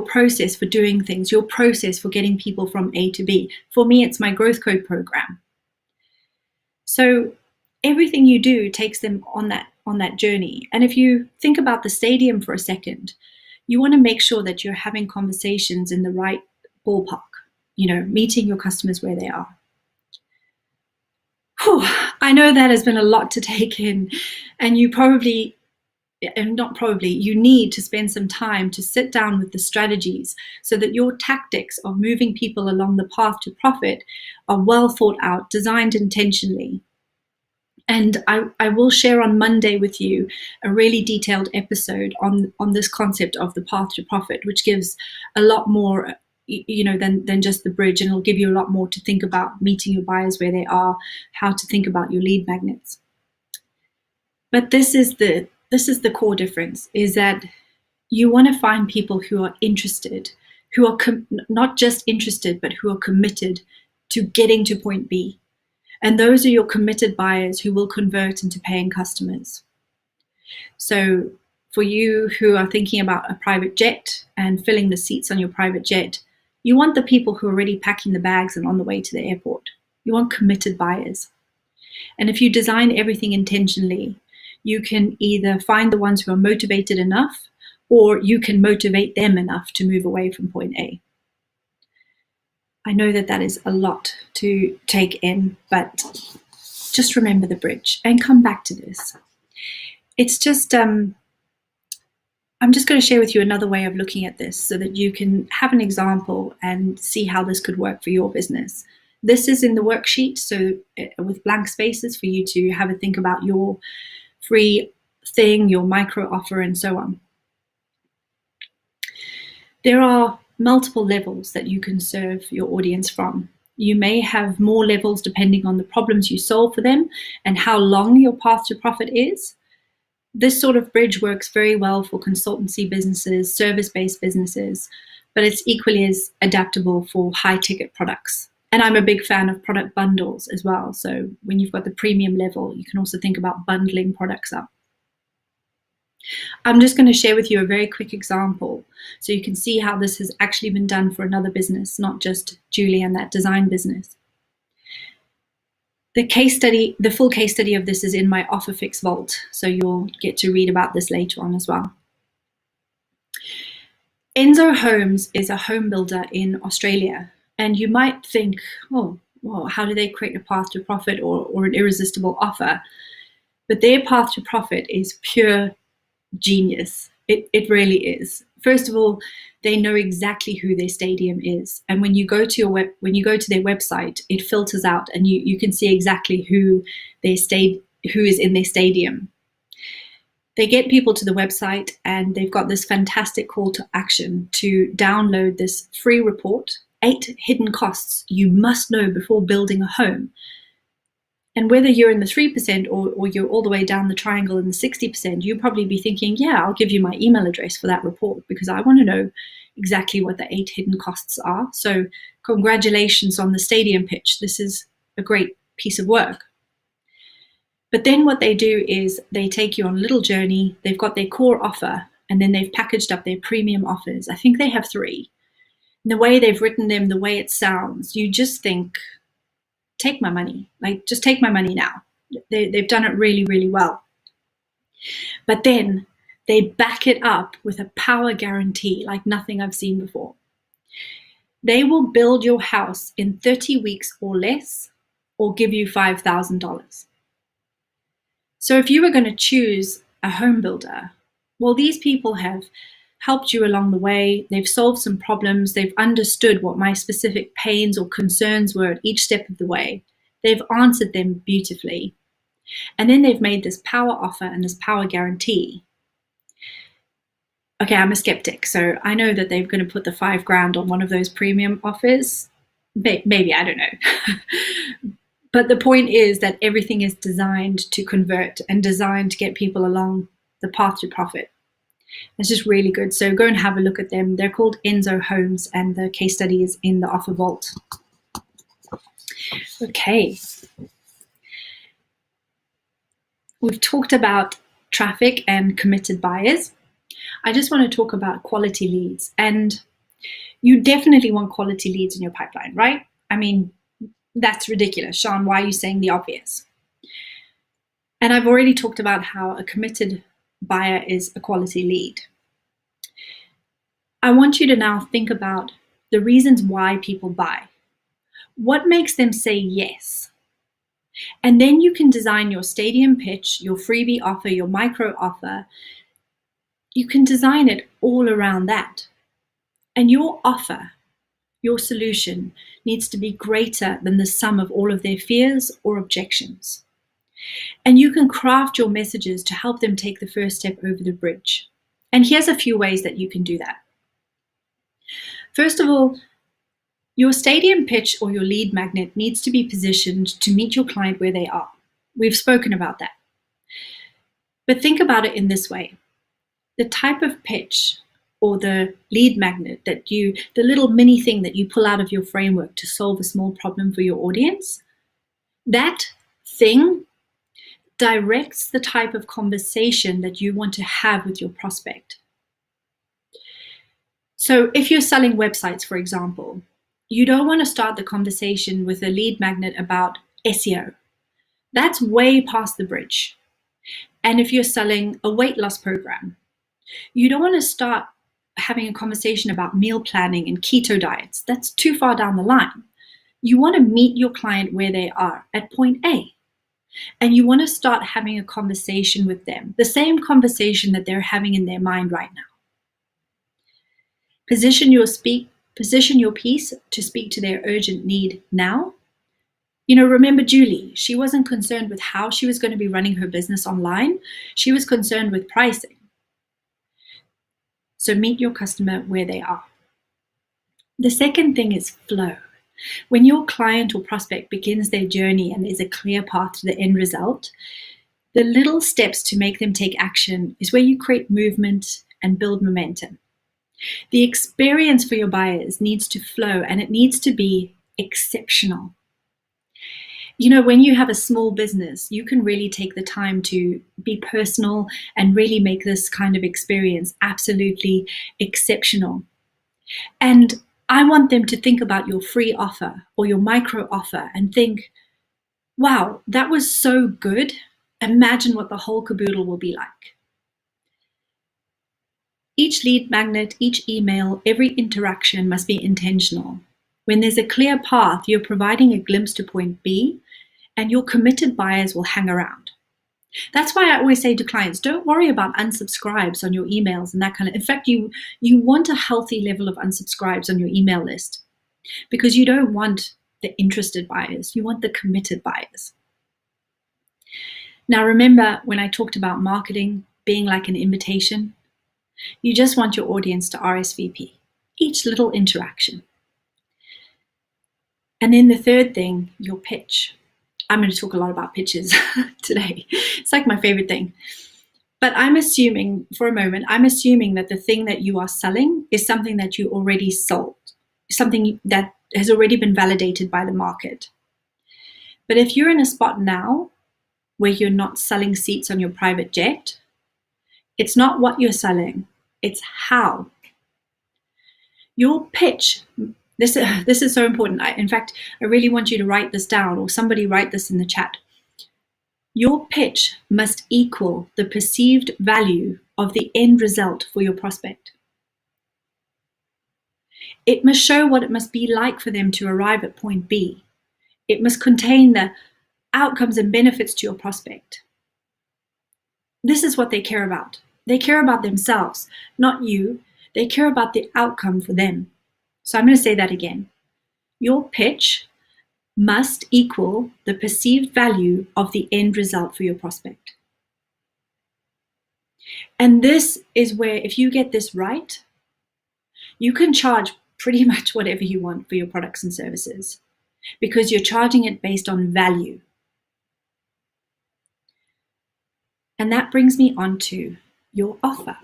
A: process for doing things, your process for getting people from A to B. For me, it's my growth code program. So everything you do takes them on that journey. And if you think about the stadium for a second, you want to make sure that you're having conversations in the right ballpark, meeting your customers where they are. Whew, I know that has been a lot to take in, and you need to spend some time to sit down with the strategies so that your tactics of moving people along the path to profit are well thought out, designed intentionally. And I will share on Monday with you a really detailed episode on this concept of the path to profit, which gives a lot more, than just the bridge, and it'll give you a lot more to think about meeting your buyers where they are, how to think about your lead magnets. But this is the core difference, is that you want to find people who are interested, who are not just interested, but who are committed to getting to point B. And those are your committed buyers who will convert into paying customers. So for you who are thinking about a private jet and filling the seats on your private jet, you want the people who are already packing the bags and on the way to the airport. You want committed buyers. And if you design everything intentionally, you can either find the ones who are motivated enough, or you can motivate them enough to move away from point A. I know that is a lot to take in, but just remember the bridge and come back to this. It's just, I'm just going to share with you another way of looking at this so that you can have an example and see how this could work for your business. This is in the worksheet, so with blank spaces for you to have a think about your free thing, your micro offer, and so on. There are multiple levels that you can serve your audience from. You may have more levels depending on the problems you solve for them and how long your path to profit is. This sort of bridge works very well for consultancy businesses, service-based businesses, but it's equally as adaptable for high-ticket products. And I'm a big fan of product bundles as well. So when you've got the premium level, you can also think about bundling products up. I'm just going to share with you a very quick example so you can see how this has actually been done for another business, not just Julie and that design business. The case study, the full case study of this is in my OfferFix vault, so you'll get to read about this later on as well. Enzo Homes is a home builder in Australia, and you might think, oh, well, how do they create a path to profit or an irresistible offer? But their path to profit is pure genius. It really is. First of all, they know exactly who their stadium is, and when you go to their website, it filters out, and you can see exactly who is in their stadium. They get people to the website, and they've got this fantastic call to action to download this free report, 8 hidden costs you must know before building a home. And whether you're in the 3% or you're all the way down the triangle in the 60%, you'll probably be thinking, yeah, I'll give you my email address for that report because I want to know exactly what the 8 hidden costs are. So congratulations on the stadium pitch. This is a great piece of work. But then what they do is they take you on a little journey. They've got their core offer, and then they've packaged up their premium offers. I think they have 3. And the way they've written them, the way it sounds, you just think, take my money, like just take my money now. They've done it really, really well. But then they back it up with a power guarantee like nothing I've seen before. They will build your house in 30 weeks or less, or give you $5,000. So if you were going to choose a home builder, well, these people have helped you along the way. They've solved some problems. They've understood what my specific pains or concerns were at each step of the way. They've answered them beautifully. And then they've made this power offer and this power guarantee. Okay, I'm a skeptic, so I know that they're going to put the $5,000 on one of those premium offers. Maybe, I don't know. But the point is that everything is designed to convert and designed to get people along the path to profit. It's just really good. So go and have a look at them. They're called Enzo Homes, and the case study is in the offer vault. Okay. We've talked about traffic and committed buyers. I just want to talk about quality leads. And you definitely want quality leads in your pipeline, right? I mean, that's ridiculous. Sean, why are you saying the obvious? And I've already talked about how a committed buyer is a quality lead. I want you to now think about the reasons why people buy. What makes them say yes? And then you can design your stadium pitch, your freebie offer, your micro offer. You can design it all around that. And your offer, your solution, needs to be greater than the sum of all of their fears or objections. And you can craft your messages to help them take the first step over the bridge. And here's a few ways that you can do that. First of all, your stadium pitch or your lead magnet needs to be positioned to meet your client where they are. We've spoken about that. But think about it in this way. The type of pitch or the lead magnet the little mini thing that you pull out of your framework to solve a small problem for your audience, that thing directs the type of conversation that you want to have with your prospect. So if you're selling websites, for example, you don't want to start the conversation with a lead magnet about SEO. That's way past the bridge. And if you're selling a weight loss program, you don't want to start having a conversation about meal planning and keto diets. That's too far down the line. You want to meet your client where they are at point A. And you want to start having a conversation with them, the same conversation that they're having in their mind right now. Position your piece to speak to their urgent need now. You know, remember Julie, she wasn't concerned with how she was going to be running her business online. She was concerned with pricing. So meet your customer where they are. The second thing is flow. When your client or prospect begins their journey and there's a clear path to the end result, the little steps to make them take action is where you create movement and build momentum. The experience for your buyers needs to flow, and it needs to be exceptional. You know, when you have a small business, you can really take the time to be personal and really make this kind of experience absolutely exceptional. And I want them to think about your free offer or your micro offer and think, wow, that was so good. Imagine what the whole caboodle will be like. Each lead magnet, each email, every interaction must be intentional. When there's a clear path, you're providing a glimpse to point B, and your committed buyers will hang around. That's why I always say to clients, don't worry about unsubscribes on your emails and that kind of. In fact, you want a healthy level of unsubscribes on your email list, because you don't want the interested buyers, you want the committed buyers. Now, remember when I talked about marketing being like an invitation? You just want your audience to RSVP each little interaction. And then the third thing, your pitch. I'm going to talk a lot about pitches today. It's like my favorite thing. But I'm assuming, for a moment, that the thing that you are selling is something that you already sold, something that has already been validated by the market. But if you're in a spot now where you're not selling seats on your private jet, it's not what you're selling, it's how. Your pitch, this is so important. In fact, I really want you to write this down, or somebody write this in the chat. Your pitch must equal the perceived value of the end result for your prospect. It must show what it must be like for them to arrive at point B. It must contain the outcomes and benefits to your prospect. This is what they care about. They care about themselves, not you. They care about the outcome for them. So I'm going to say that again. Your pitch must equal the perceived value of the end result for your prospect. And this is where, if you get this right, you can charge pretty much whatever you want for your products and services, because you're charging it based on value. And that brings me on to your offer.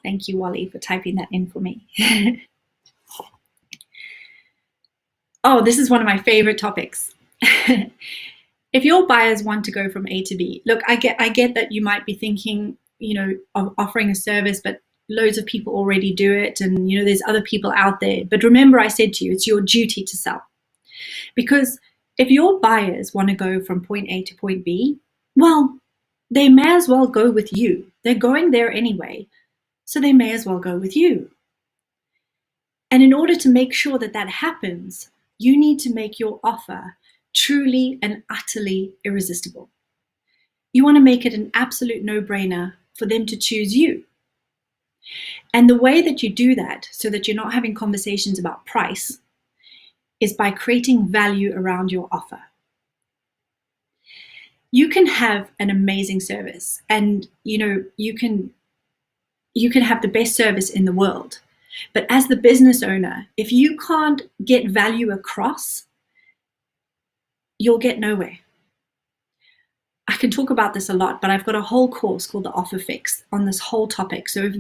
A: Thank you, Wally, for typing that in for me. Oh, this is one of my favorite topics. If your buyers want to go from A to B, look, I get that you might be thinking, of offering a service, but loads of people already do it, and there's other people out there. But remember, I said to you, it's your duty to sell. Because if your buyers want to go from point A to point B, well, they may as well go with you. They're going there anyway, so they may as well go with you. And in order to make sure that that happens, you need to make your offer truly and utterly irresistible. You want to make it an absolute no-brainer for them to choose you. And the way that you do that, so that you're not having conversations about price, is by creating value around your offer. You can have an amazing service, and you can have the best service in the world. But as the business owner, if you can't get value across, you'll get nowhere. I can talk about this a lot, but I've got a whole course called The Offer Fix on this whole topic. So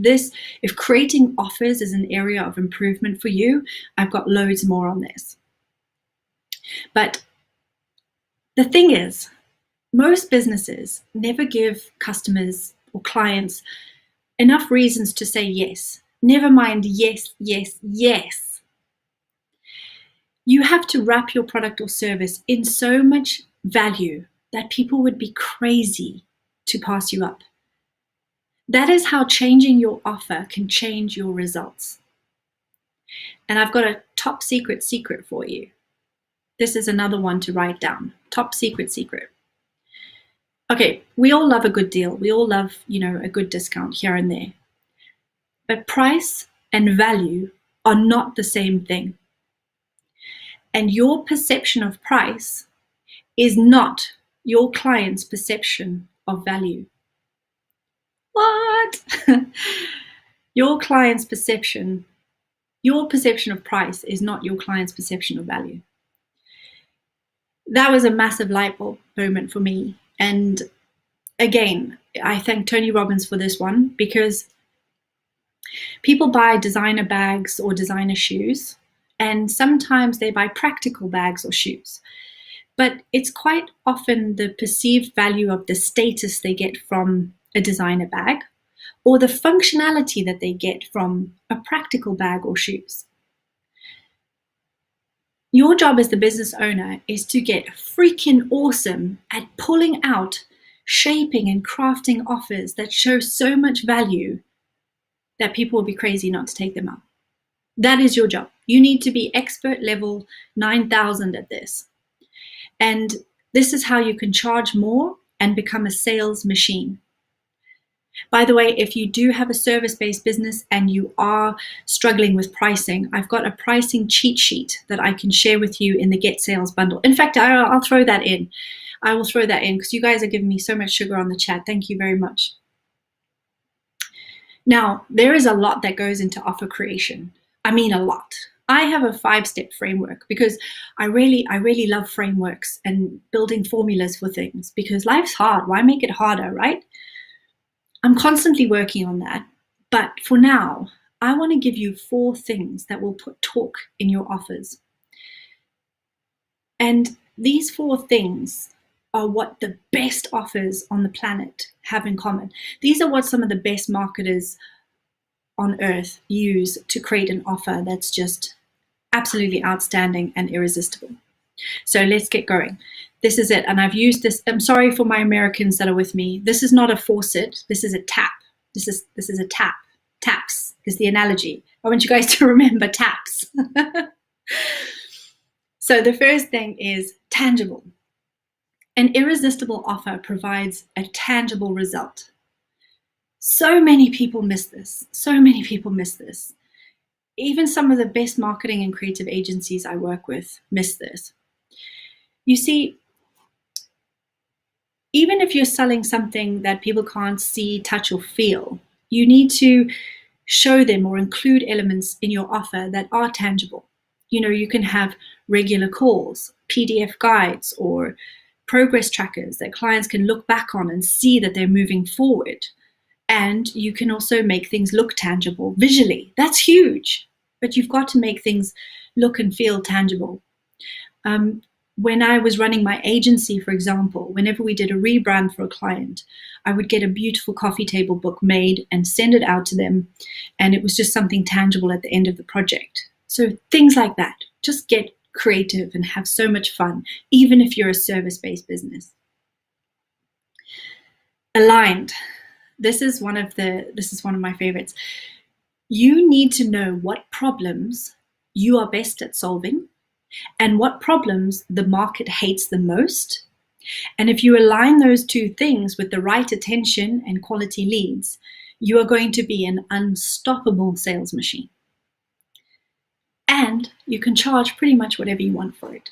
A: if creating offers is an area of improvement for you, I've got loads more on this. But the thing is, most businesses never give customers or clients enough reasons to say yes. Never mind yes, yes, yes. You have to wrap your product or service in so much value that people would be crazy to pass you up. That is how changing your offer can change your results. And I've got a top secret for you. This is another one to write down. Top secret. Okay, we all love a good deal. We all love, a good discount here and there. But price and value are not the same thing. And your perception of price is not your client's perception of value. What? Your perception of price is not your client's perception of value. That was a massive light bulb moment for me. And again, I thank Tony Robbins for this one, because people buy designer bags or designer shoes, and sometimes they buy practical bags or shoes. But it's quite often the perceived value of the status they get from a designer bag, or the functionality that they get from a practical bag or shoes. Your job as the business owner is to get freaking awesome at pulling out, shaping and crafting offers that show so much value that people will be crazy not to take them up. That is your job. You need to be expert level 9,000 at this. And this is how you can charge more and become a sales machine. By the way, if you do have a service-based business and you are struggling with pricing, I've got a pricing cheat sheet that I can share with you in the Get Sales bundle. In fact, I'll throw that in. I will throw that in because you guys are giving me so much sugar on the chat. Thank you very much. Now, there is a lot that goes into offer creation. I mean, a lot. I have a 5-step framework because I really love frameworks and building formulas for things, because life's hard. Why make it harder, right? I'm constantly working on that. But for now, I want to give you 4 things that will put torque in your offers. And these 4 things are what the best offers on the planet have in common. These are what some of the best marketers on earth use to create an offer that's just absolutely outstanding and irresistible. So let's get going. This is it. And I've used this. I'm sorry for my Americans that are with me. This is not a faucet. This is a tap. This is a tap. TAPS is the analogy. I want you guys to remember TAPS. So the first thing is tangible. An irresistible offer provides a tangible result. So many people miss this. So many people miss this. Even some of the best marketing and creative agencies I work with miss this. You see, even if you're selling something that people can't see, touch, or feel, you need to show them or include elements in your offer that are tangible. You know, you can have regular calls, PDF guides, or progress trackers that clients can look back on and see that they're moving forward. And you can also make things look tangible visually. That's huge, but you've got to make things look and feel tangible. When I was running my agency, for example, whenever we did a rebrand for a client, I would get a beautiful coffee table book made and send it out to them. And it was just something tangible at the end of the project. So things like that, just get creative and have so much fun, even if you're a service-based business. Aligned. This is one of my favorites. You need to know what problems you are best at solving and what problems the market hates the most. And if you align those two things with the right attention and quality leads, you are going to be an unstoppable sales machine. And you can charge pretty much whatever you want for it.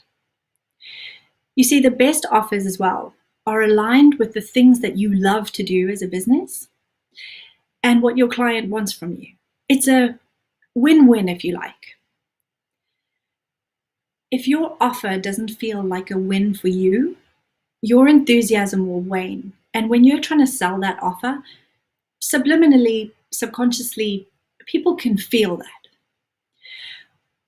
A: You see, the best offers as well are aligned with the things that you love to do as a business and what your client wants from you. It's a win-win, if you like. If your offer doesn't feel like a win for you, your enthusiasm will wane. And when you're trying to sell that offer, subliminally, subconsciously, people can feel that.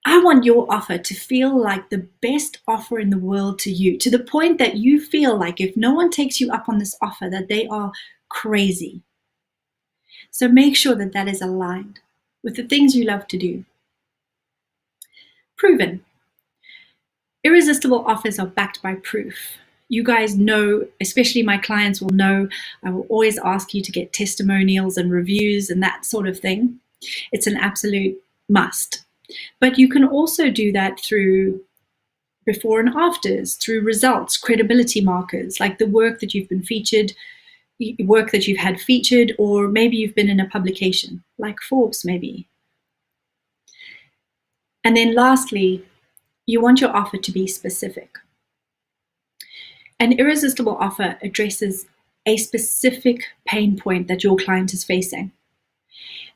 A: I want your offer to feel like the best offer in the world to you, to the point that you feel like if no one takes you up on this offer, that they are crazy. So make sure that that is aligned with the things you love to do. Proven. Irresistible offers are backed by proof. You guys know, especially my clients will know, I will always ask you to get testimonials and reviews and that sort of thing. It's an absolute must. But you can also do that through before and afters, through results, credibility markers, like the work that you've been featured, work that you've had featured, or maybe you've been in a publication, like Forbes maybe. And then lastly, you want your offer to be specific. An irresistible offer addresses a specific pain point that your client is facing.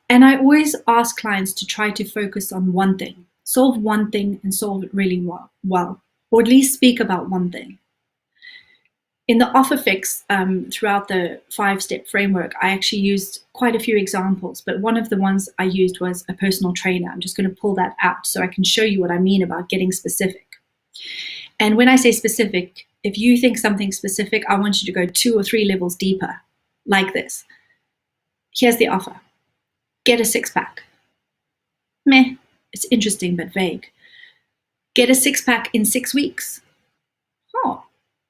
A: And I always ask clients to try to focus on one thing, solve one thing and solve it really well, or at least speak about one thing. In the offer fix, throughout the 5-step framework, I actually used quite a few examples, but one of the ones I used was a personal trainer. I'm just going to pull that out so I can show you what I mean about getting specific. And when I say specific, if you think something specific, I want you to go 2 or 3 levels deeper, like this. Here's the offer. Get a 6-pack. Meh, it's interesting but vague. Get a 6-pack in 6 weeks. Oh,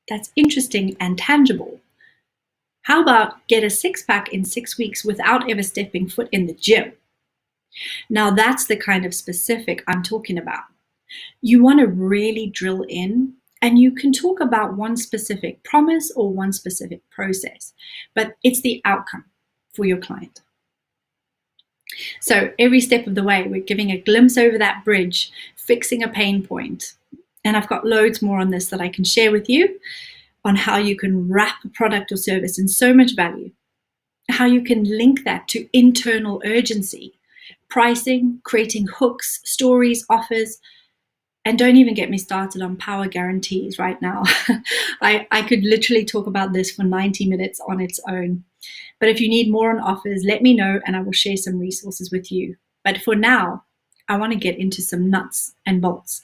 A: that's interesting and tangible. How about get a 6-pack in 6 weeks without ever stepping foot in the gym? Now that's the kind of specific I'm talking about. You want to really drill in, and you can talk about one specific promise or one specific process, but it's the outcome for your client. So every step of the way, we're giving a glimpse over that bridge, fixing a pain point. And I've got loads more on this that I can share with you on how you can wrap a product or service in so much value, how you can link that to internal urgency, pricing, creating hooks, stories, offers, and don't even get me started on power guarantees right now. I could literally talk about this for 90 minutes on its own. But if you need more on offers, let me know and I will share some resources with you. But for now, I want to get into some nuts and bolts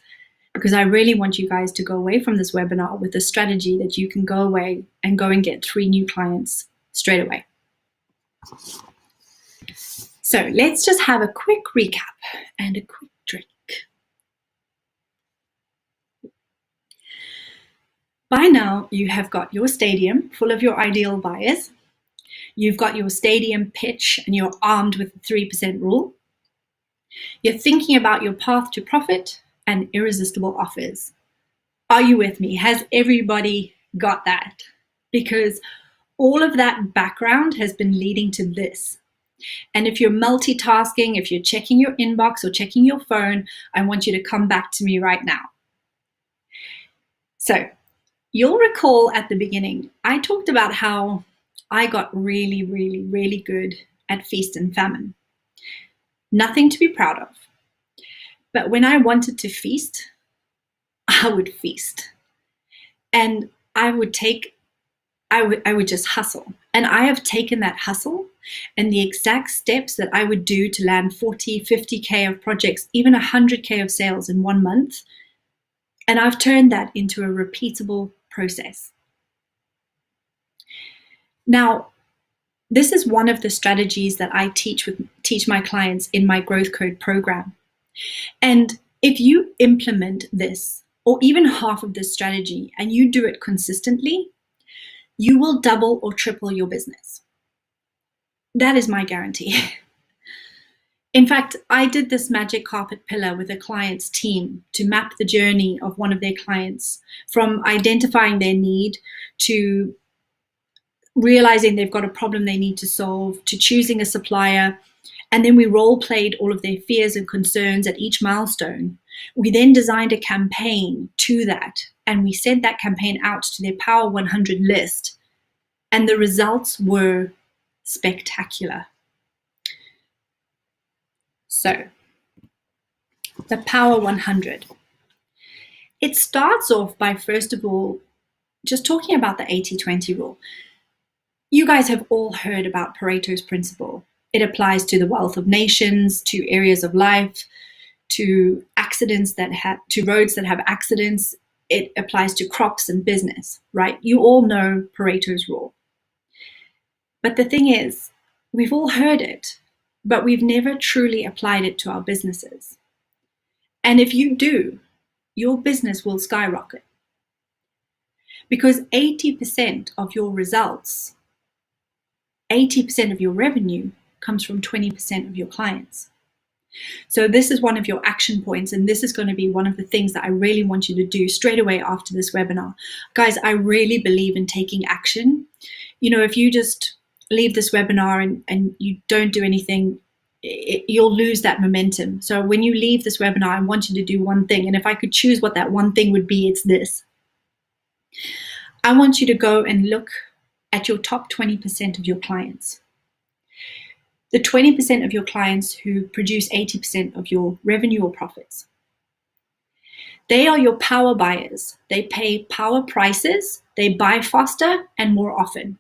A: because I really want you guys to go away from this webinar with a strategy that you can go away and go and get 3 new clients straight away. So let's just have a quick recap and a quick drink. By now, you have got your stadium full of your ideal buyers. You've got your stadium pitch and you're armed with the 3% rule. You're thinking about your path to profit and irresistible offers. Are you with me? Has everybody got that? Because all of that background has been leading to this. And if you're multitasking, if you're checking your inbox or checking your phone, I want you to come back to me right now. So you'll recall at the beginning, I talked about how I got really, really, really good at feast and famine. Nothing to be proud of. But when I wanted to feast, I would feast. And I would just hustle. And I have taken that hustle and the exact steps that I would do to land 40, 50K of projects, even 100K of sales in 1 month. And I've turned that into a repeatable process. Now, this is one of the strategies that I teach my clients in my Growth Code program. And if you implement this, or even half of this strategy, and you do it consistently, you will double or triple your business. That is my guarantee. In fact, I did this magic carpet pillar with a client's team to map the journey of one of their clients from identifying their need to realizing they've got a problem they need to solve, to choosing a supplier. And then we role played all of their fears and concerns at each milestone. We then designed a campaign to that, and we sent that campaign out to their Power 100 list. And the results were spectacular. So, the Power 100. It starts off by, first of all, just talking about the 80-20 rule. You guys have all heard about Pareto's principle. It applies to the wealth of nations, to areas of life, to to roads that have accidents. It applies to crops and business, right? You all know Pareto's rule. But the thing is, we've all heard it, but we've never truly applied it to our businesses. And if you do, your business will skyrocket. Because 80% of your results, 80% of your revenue comes from 20% of your clients. So this is one of your action points, and this is going to be one of the things that I really want you to do straight away after this webinar. Guys, I really believe in taking action. You know, if you just leave this webinar and you don't do anything, you'll lose that momentum. So when you leave this webinar, I want you to do one thing. And if I could choose what that one thing would be, it's this. I want you to go and look at your top 20% of your clients. The 20% of your clients who produce 80% of your revenue or profits. They are your power buyers. They pay power prices, they buy faster and more often.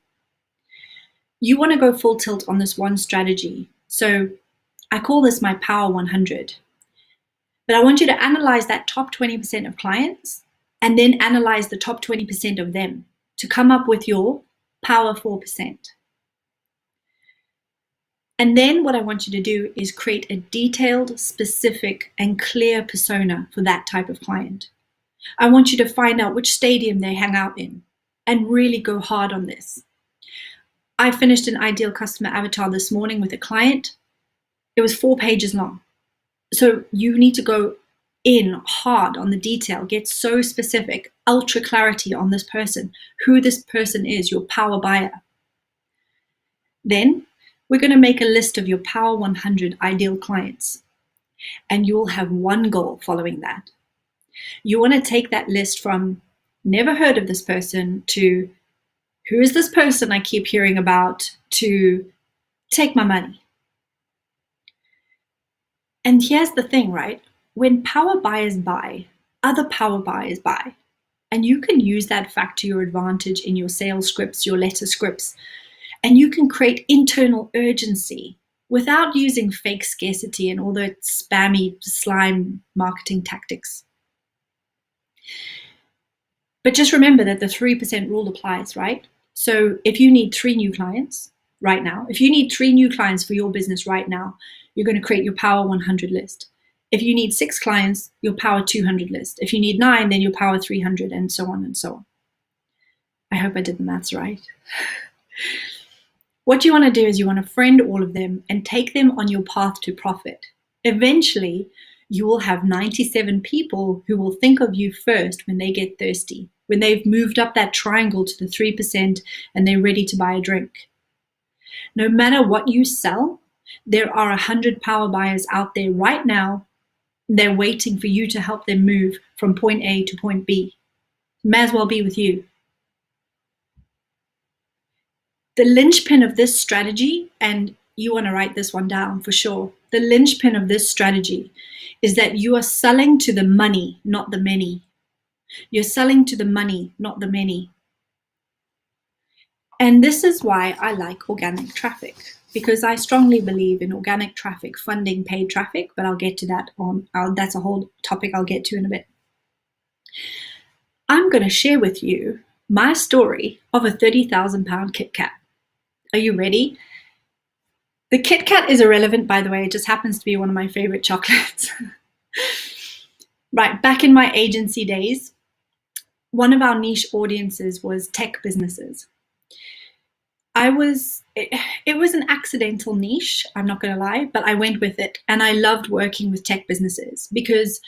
A: You want to go full tilt on this one strategy. So I call this my Power 100. But I want you to analyze that top 20% of clients and then analyze the top 20% of them to come up with your Power 4%. And then what I want you to do is create a detailed, specific, and clear persona for that type of client. I want you to find out which stadium they hang out in and really go hard on this. I finished an ideal customer avatar this morning with a client. It was 4 pages long. So you need to go in hard on the detail, get so specific, ultra clarity on this person, who this person is, your power buyer. Then we're going to make a list of your Power 100 ideal clients, and you'll have one goal following that. You want to take that list from never heard of this person to who is this person I keep hearing about to take my money. And here's the thing, right? When power buyers buy, other power buyers buy. And you can use that fact to your advantage in your sales scripts, your letter scripts. And you can create internal urgency without using fake scarcity and all the spammy slime marketing tactics. But just remember that the 3% rule applies, right? So if you need 3 new clients right now, if you need 3 new clients for your business right now, you're going to create your Power 100 list. If you need 6 clients, your Power 200 list. If you need 9, then your Power 300, and so on and so on. I hope I did the maths right. What you want to do is you want to friend all of them and take them on your path to profit. Eventually, you will have 97 people who will think of you first when they get thirsty, when they've moved up that triangle to the 3% and they're ready to buy a drink. No matter what you sell, there are 100 power buyers out there right now. They're waiting for you to help them move from point A to point B. May as well be with you. The linchpin of this strategy, and you want to write this one down for sure, the linchpin of this strategy is that you are selling to the money, not the many. You're selling to the money, not the many. And this is why I like organic traffic, because I strongly believe in organic traffic funding paid traffic, but I'll get to that that's a whole topic I'll get to in a bit. I'm going to share with you my story of a 30,000 pound Kit Kat. Are you ready? The Kit Kat is irrelevant, by the way. It just happens to be one of my favorite chocolates. Right, back in my agency days, one of our niche audiences was tech businesses. It was an accidental niche, I'm not going to lie, but I went with it. And I loved working with tech businesses because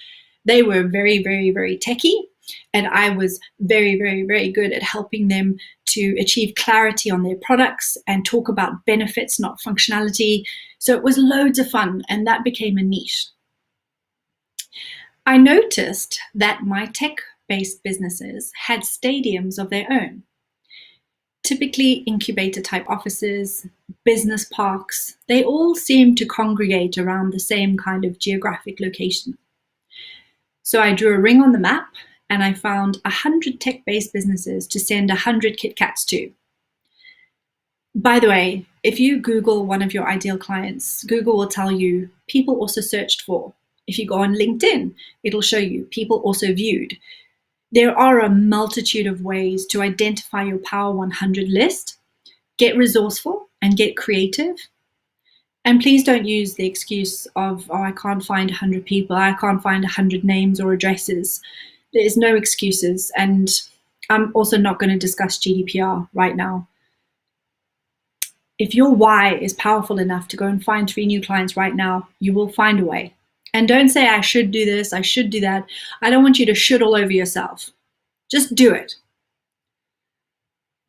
A: they were very, very, very techy. And I was very, very, very good at helping them to achieve clarity on their products and talk about benefits, not functionality. So it was loads of fun, and that became a niche. I noticed that my tech-based businesses had stadiums of their own. Typically incubator type offices, business parks, they all seem to congregate around the same kind of geographic location. So I drew a ring on the map and I found 100 tech-based businesses to send 100 Kit Kats to. By the way, if you Google one of your ideal clients, Google will tell you people also searched for. If you go on LinkedIn, it'll show you people also viewed. There are a multitude of ways to identify your Power 100 list, get resourceful and get creative. And please don't use the excuse of, oh, I can't find 100 people, I can't find 100 names or addresses. There's no excuses. And I'm also not going to discuss GDPR right now. If your why is powerful enough to go and find 3 new clients right now, you will find a way. And don't say, I should do this, I should do that. I don't want you to should all over yourself. Just do it.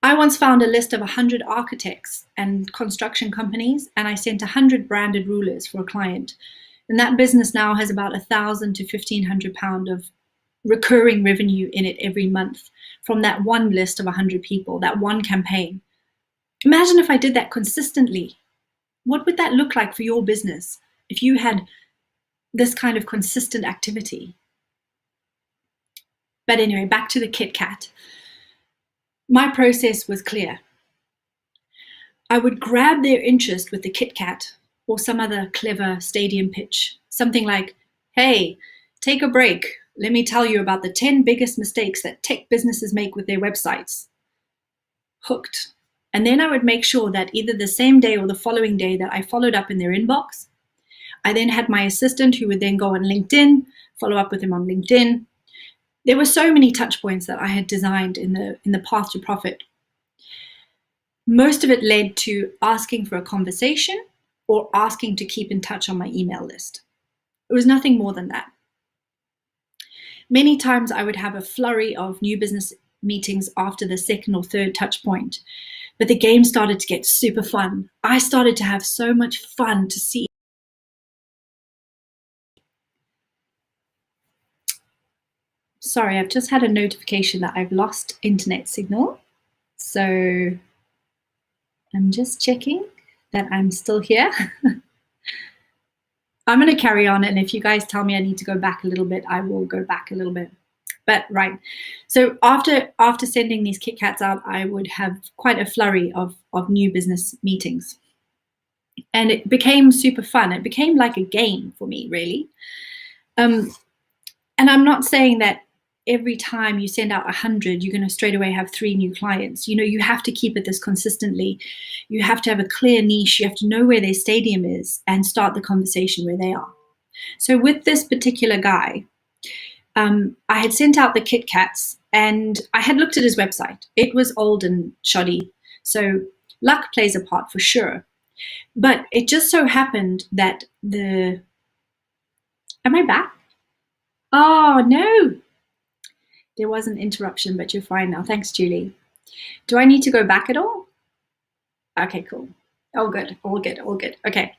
A: I once found a list of 100 architects and construction companies, and I sent 100 branded rulers for a client. And that business now has about 1,000 to 1,500 pounds of recurring revenue in it every month from that one list of 100 people, that one campaign. Imagine if I did that consistently. What would that look like for your business if you had this kind of consistent activity? But anyway, back to the Kit Kat. My process was clear. I would grab their interest with the Kit Kat or some other clever stadium pitch. Something like, hey, take a break. Let me tell you about the 10 biggest mistakes that tech businesses make with their websites. Hooked. And then I would make sure that either the same day or the following day that I followed up in their inbox. I then had my assistant who would then go on LinkedIn, follow up with him on LinkedIn. There were so many touch points that I had designed in the path to profit. Most of it led to asking for a conversation or asking to keep in touch on my email list. It was nothing more than that. Many times I would have a flurry of new business meetings after the second or third touch point, but the game started to get super fun. I started to have so much fun to see. Sorry, I've just had a notification that I've lost internet signal. So I'm just checking that I'm still here. I'm going to carry on, and if you guys tell me I need to go back a little bit, I will go back a little bit. But right, so after sending these Kit Kats out, I would have quite a flurry of new business meetings. And it became super fun. It became like a game for me, really. And I'm not saying that every time you send out 100, you're going to straight away have 3 new clients. You know, you have to keep it this consistently. You have to have a clear niche. You have to know where their stadium is and start the conversation where they are. So with this particular guy, I had sent out the Kit Kats and I had looked at his website. It was old and shoddy. So Luck plays a part for sure. But it just so happened that am I back? Oh, no. There was an interruption, but you're fine now. Thanks, Julie. Do I need to go back at all? Okay, cool. Oh, good. All good. All good. Okay.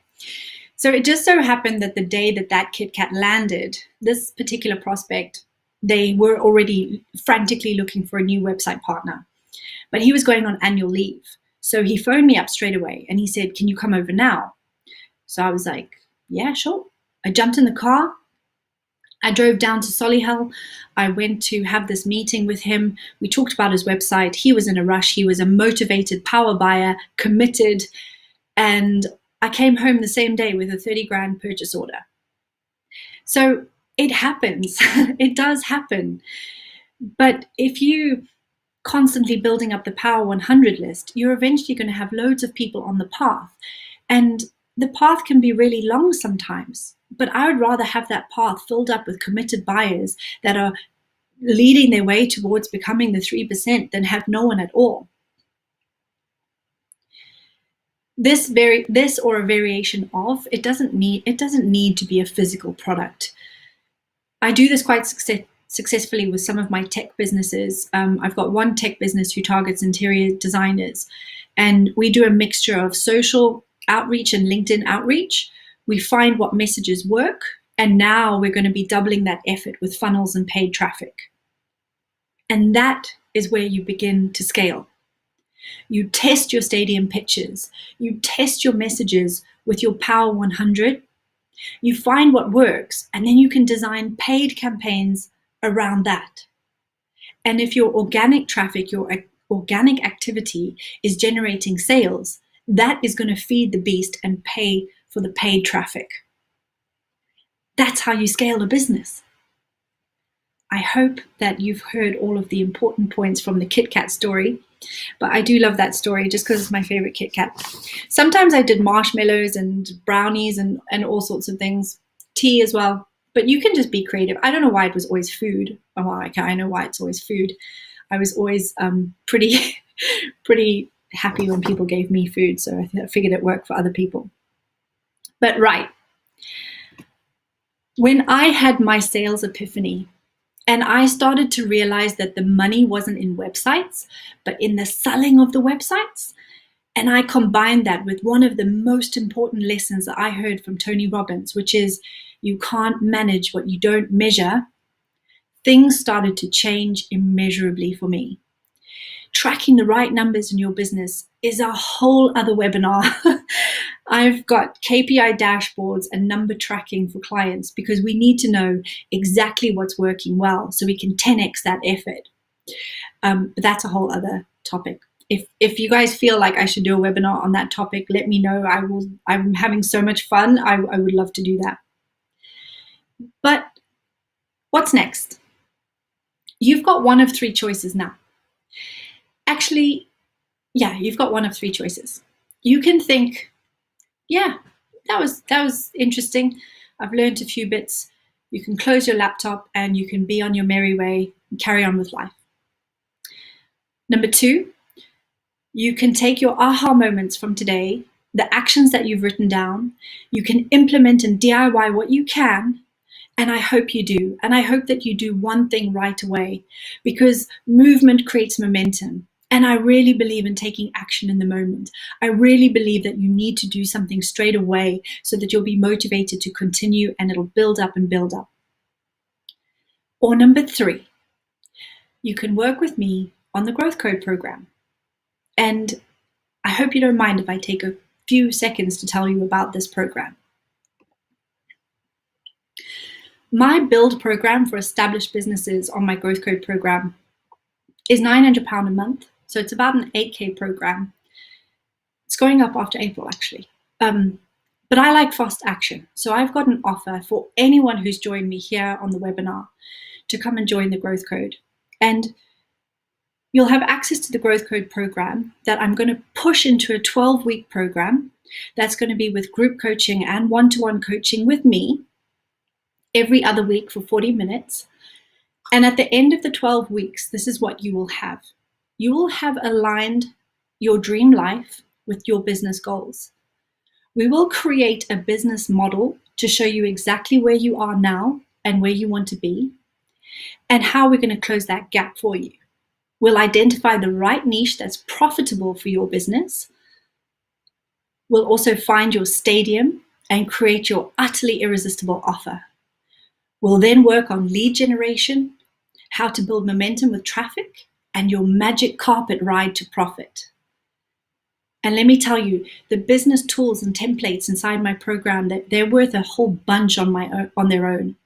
A: So it just so happened that the day that that KitKat landed, this particular prospect, they were already frantically looking for a new website partner, but he was going on annual leave. So he phoned me up straight away and he said, "Can you come over now?" So I was like, "Yeah, sure." I jumped in the car. I drove down to Solihull. I went to have this meeting with him. We talked about his website. He was in a rush. He was a motivated power buyer, committed. And I came home the same day with a 30 grand purchase order. So it happens. It does happen. But if you constantly building up the Power 100 list, you're eventually going to have loads of people on the path. And the path can be really long sometimes. But I would rather have that path filled up with committed buyers that are leading their way towards becoming the 3% than have no one at all. This or a variation of, it doesn't need to be a physical product. I do this quite successfully with some of my tech businesses. I've got one tech business who targets interior designers, and we do a mixture of social outreach and LinkedIn outreach. We find what messages work, and now we're going to be doubling that effort with funnels and paid traffic. And that is where you begin to scale. You test your stadium pitches, you test your messages with your Power 100, you find what works, and then you can design paid campaigns around that. And if your organic traffic, your organic activity is generating sales, that is going to feed the beast and pay for the paid traffic. That's how you scale a business. I hope that you've heard all of the important points from the KitKat story, but I do love that story just because it's my favorite KitKat. Sometimes I did marshmallows and brownies and all sorts of things, tea as well, but you can just be creative. I don't know why it was always food. Oh, I know why it's always food. I was always pretty happy when people gave me food, so I figured it worked for other people. But right, when I had my sales epiphany and I started to realize that the money wasn't in websites, but in the selling of the websites, and I combined that with one of the most important lessons that I heard from Tony Robbins, which is you can't manage what you don't measure, things started to change immeasurably for me. Tracking the right numbers in your business is a whole other webinar. I've got KPI dashboards and number tracking for clients because we need to know exactly what's working well so we can 10x that effort. But that's a whole other topic. If you guys feel like I should do a webinar on that topic, let me know. I'm having so much fun. I would love to do that. But what's next? You've got one of three choices now. Actually, yeah, you've got one of three choices. You can think, yeah, that was interesting. I've learned a few bits. You can close your laptop and you can be on your merry way and carry on with life. Number two, you can take your aha moments from today, the actions that you've written down. You can implement and DIY what you can. And I hope you do. And I hope that you do one thing right away, because movement creates momentum. And I really believe in taking action in the moment. I really believe that you need to do something straight away so that you'll be motivated to continue and it'll build up and build up. Or number three, you can work with me on the Growth Code program. And I hope you don't mind if I take a few seconds to tell you about this program. My build program for established businesses on my Growth Code program is £900 a month. So it's about an 8K program. It's going up after April, actually. But I like fast action. So I've got an offer for anyone who's joined me here on the webinar to come and join the Growth Code. And you'll have access to the Growth Code program that I'm going to push into a 12-week program that's going to be with group coaching and one-to-one coaching with me every other week for 40 minutes. And at the end of the 12 weeks, this is what you will have. You will have aligned your dream life with your business goals. We will create a business model to show you exactly where you are now and where you want to be, and how we're going to close that gap for you. We'll identify the right niche that's profitable for your business. We'll also find your stadium and create your utterly irresistible offer. We'll then work on lead generation, how to build momentum with traffic, and your magic carpet ride to profit. And let me tell you, the business tools and templates inside my program, they're worth a whole bunch on their own.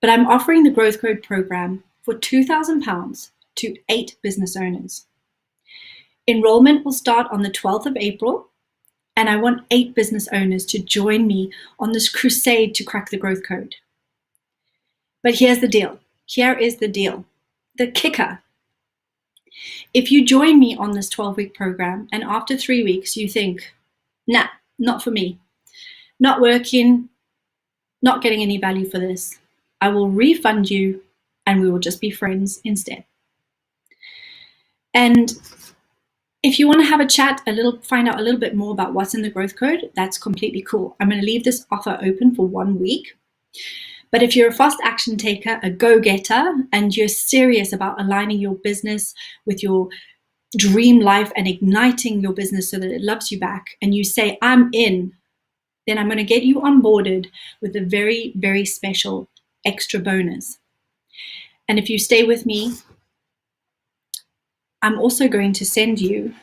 A: But I'm offering the Growth Code program for £2,000 to 8 business owners. Enrollment will start on the 12th of April, and I want 8 business owners to join me on this crusade to crack the Growth Code. But here's the deal. Here is the deal. The kicker. If you join me on this 12-week program and after 3 weeks you think, nah, not for me, not working, not getting any value for this, I will refund you and we will just be friends instead. And if you want to have a chat, find out a little bit more about what's in the Growth Code, that's completely cool. I'm going to leave this offer open for 1 week. But if you're a fast action taker, a go-getter, and you're serious about aligning your business with your dream life and igniting your business so that it loves you back, and you say, I'm in, then I'm going to get you onboarded with a very, very special extra bonus. And if you stay with me, I'm also going to send you,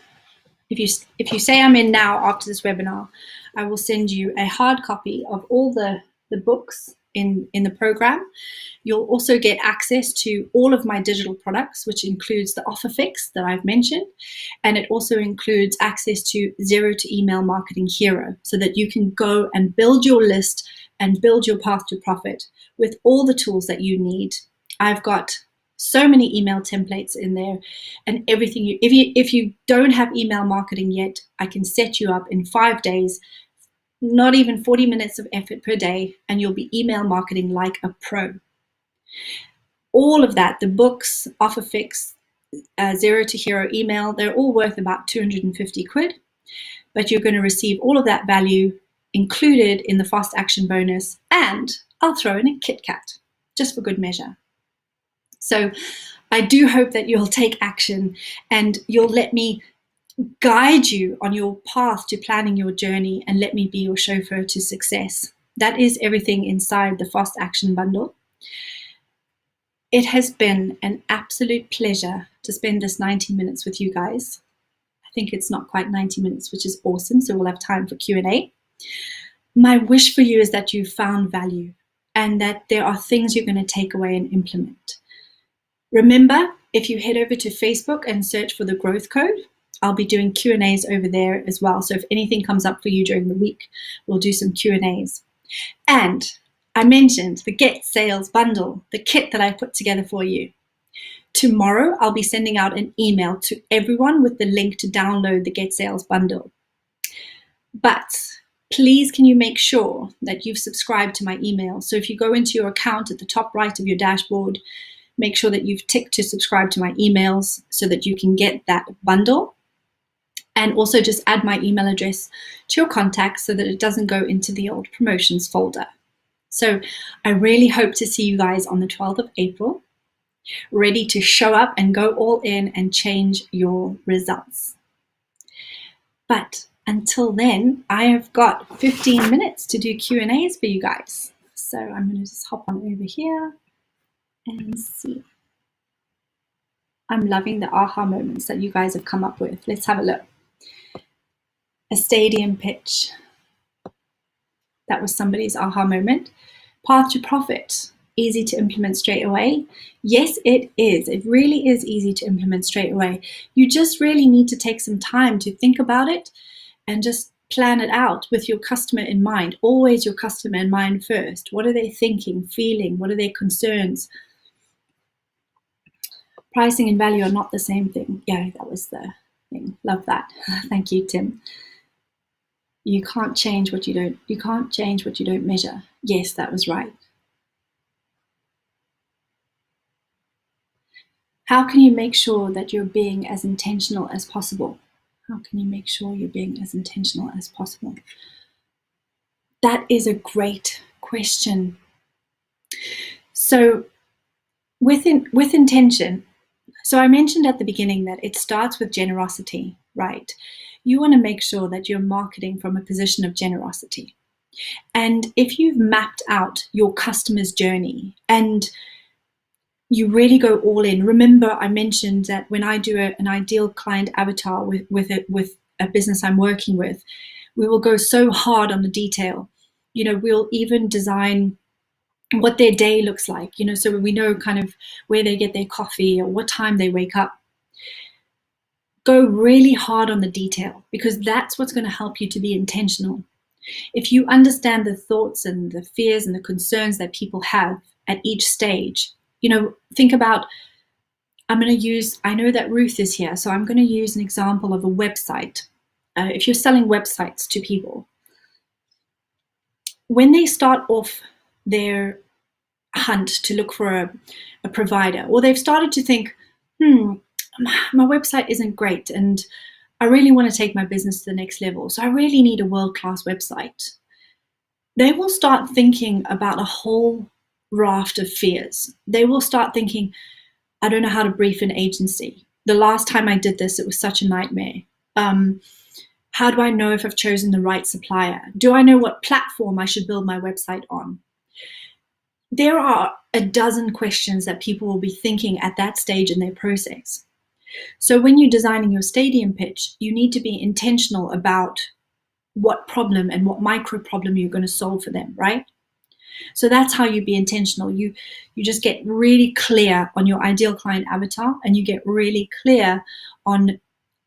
A: if you say I'm in now after this webinar, I will send you a hard copy of all the books in the program. You'll also get access to all of my digital products, which includes the Offer Fix that I've mentioned. And it also includes access to Zero to Email Marketing Hero, so that you can go and build your list and build your path to profit with all the tools that you need. I've got so many email templates in there and everything. If you don't have email marketing yet, I can set you up in 5 days, not even 40 minutes of effort per day, and you'll be email marketing like a pro. All of that, the books, Offer Fix, Zero to Hero email, they're all worth about 250 quid, but you're going to receive all of that value included in the fast action bonus, and I'll throw in a Kit Kat just for good measure. So I do hope that you'll take action and you'll let me guide you on your path to planning your journey and let me be your chauffeur to success. That is everything inside the Fast Action Bundle. It has been an absolute pleasure to spend this 90 minutes with you guys. I think it's not quite 90 minutes, which is awesome, so we'll have time for Q&A. My wish for you is that you've found value and that there are things you're going to take away and implement. Remember, if you head over to Facebook and search for the Growth Code, I'll be doing Q&As over there as well. So if anything comes up for you during the week, we'll do some Q&As. And I mentioned the Get Sales Bundle, the kit that I put together for you. Tomorrow, I'll be sending out an email to everyone with the link to download the Get Sales Bundle. But please, can you make sure that you've subscribed to my email? So if you go into your account at the top right of your dashboard, make sure that you've ticked to subscribe to my emails so that you can get that bundle. And also just add my email address to your contacts so that it doesn't go into the old promotions folder. So I really hope to see you guys on the 12th of April, ready to show up and go all in and change your results. But until then, I have got 15 minutes to do Q&As for you guys. So I'm going to just hop on over here and see. I'm loving the aha moments that you guys have come up with. Let's have a look. A stadium pitch. That was somebody's aha moment. Path to profit. Easy to implement straight away. Yes, it is. It really is easy to implement straight away. You just really need to take some time to think about it and just plan it out with your customer in mind. Always your customer in mind first. What are they thinking, feeling? What are their concerns? Pricing and value are not the same thing. Yeah, that was the thing. Love that. Thank you, Tim. You can't change what you don't measure. Yes, that was right. How can you make sure that you're being as intentional as possible? How can you make sure you're being as intentional as possible? That is a great question. So with intention, so I mentioned at the beginning that it starts with generosity, right? You want to make sure that you're marketing from a position of generosity. And if you've mapped out your customer's journey and you really go all in, remember I mentioned that when I do an ideal client avatar with a business I'm working with, we will go so hard on the detail. We'll even design what their day looks like, so we know kind of where they get their coffee or what time they wake up. Go really hard on the detail, because that's what's going to help you to be intentional. If you understand the thoughts and the fears and the concerns that people have at each stage, think about, I know that Ruth is here, so I'm going to use an example of a website. If you're selling websites to people, when they start off their hunt to look for a provider, or they've started to think, my website isn't great and I really want to take my business to the next level, so I really need a world-class website. They will start thinking about a whole raft of fears. They will start thinking, I don't know how to brief an agency. The last time I did this, it was such a nightmare. How do I know if I've chosen the right supplier? Do I know what platform I should build my website on? There are a dozen questions that people will be thinking at that stage in their process. So when you're designing your stadium pitch, you need to be intentional about what problem and what micro problem you're going to solve for them, right? So that's how you be intentional. You just get really clear on your ideal client avatar, and you get really clear on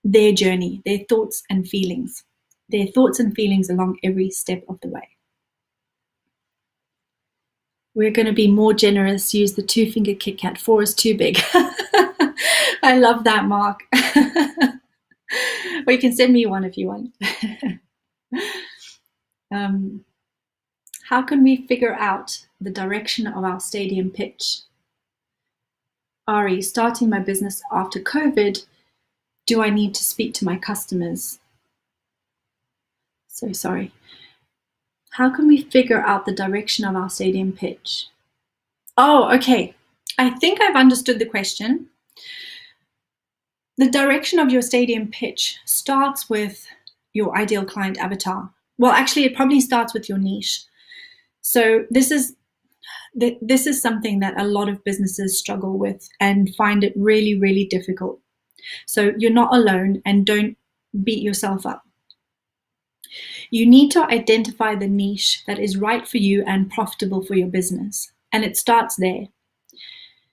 A: their journey, their thoughts and feelings along every step of the way. We're going to be more generous. Use the 2-finger Kit Kat. 4 is too big. I love that, Mark. Or you can send me one if you want. How can we figure out the direction of our stadium pitch? Ari, starting my business after COVID, do I need to speak to my customers? So sorry. How can we figure out the direction of our stadium pitch? Oh, okay. I think I've understood the question. The direction of your stadium pitch starts with your ideal client avatar. Well, actually, it probably starts with your niche. So this is something that a lot of businesses struggle with and find it really, really difficult. So you're not alone, and don't beat yourself up. You need to identify the niche that is right for you and profitable for your business, and it starts there.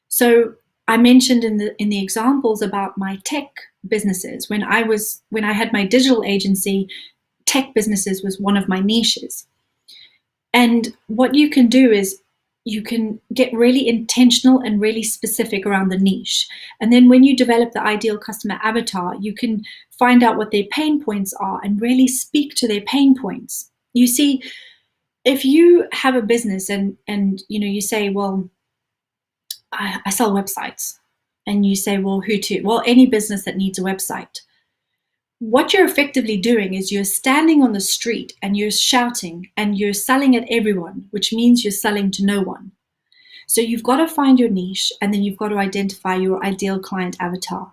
A: So I mentioned in the examples about my tech businesses. When I had my digital agency, tech businesses was one of my niches. And what you can do is you can get really intentional and really specific around the niche. And then when you develop the ideal customer avatar, you can find out what their pain points are and really speak to their pain points. You see, if you have a business and you say, well, I sell websites, and you say, well, who to? Well, any business that needs a website. What you're effectively doing is you're standing on the street and you're shouting and you're selling at everyone, which means you're selling to no one. So you've got to find your niche, and then you've got to identify your ideal client avatar.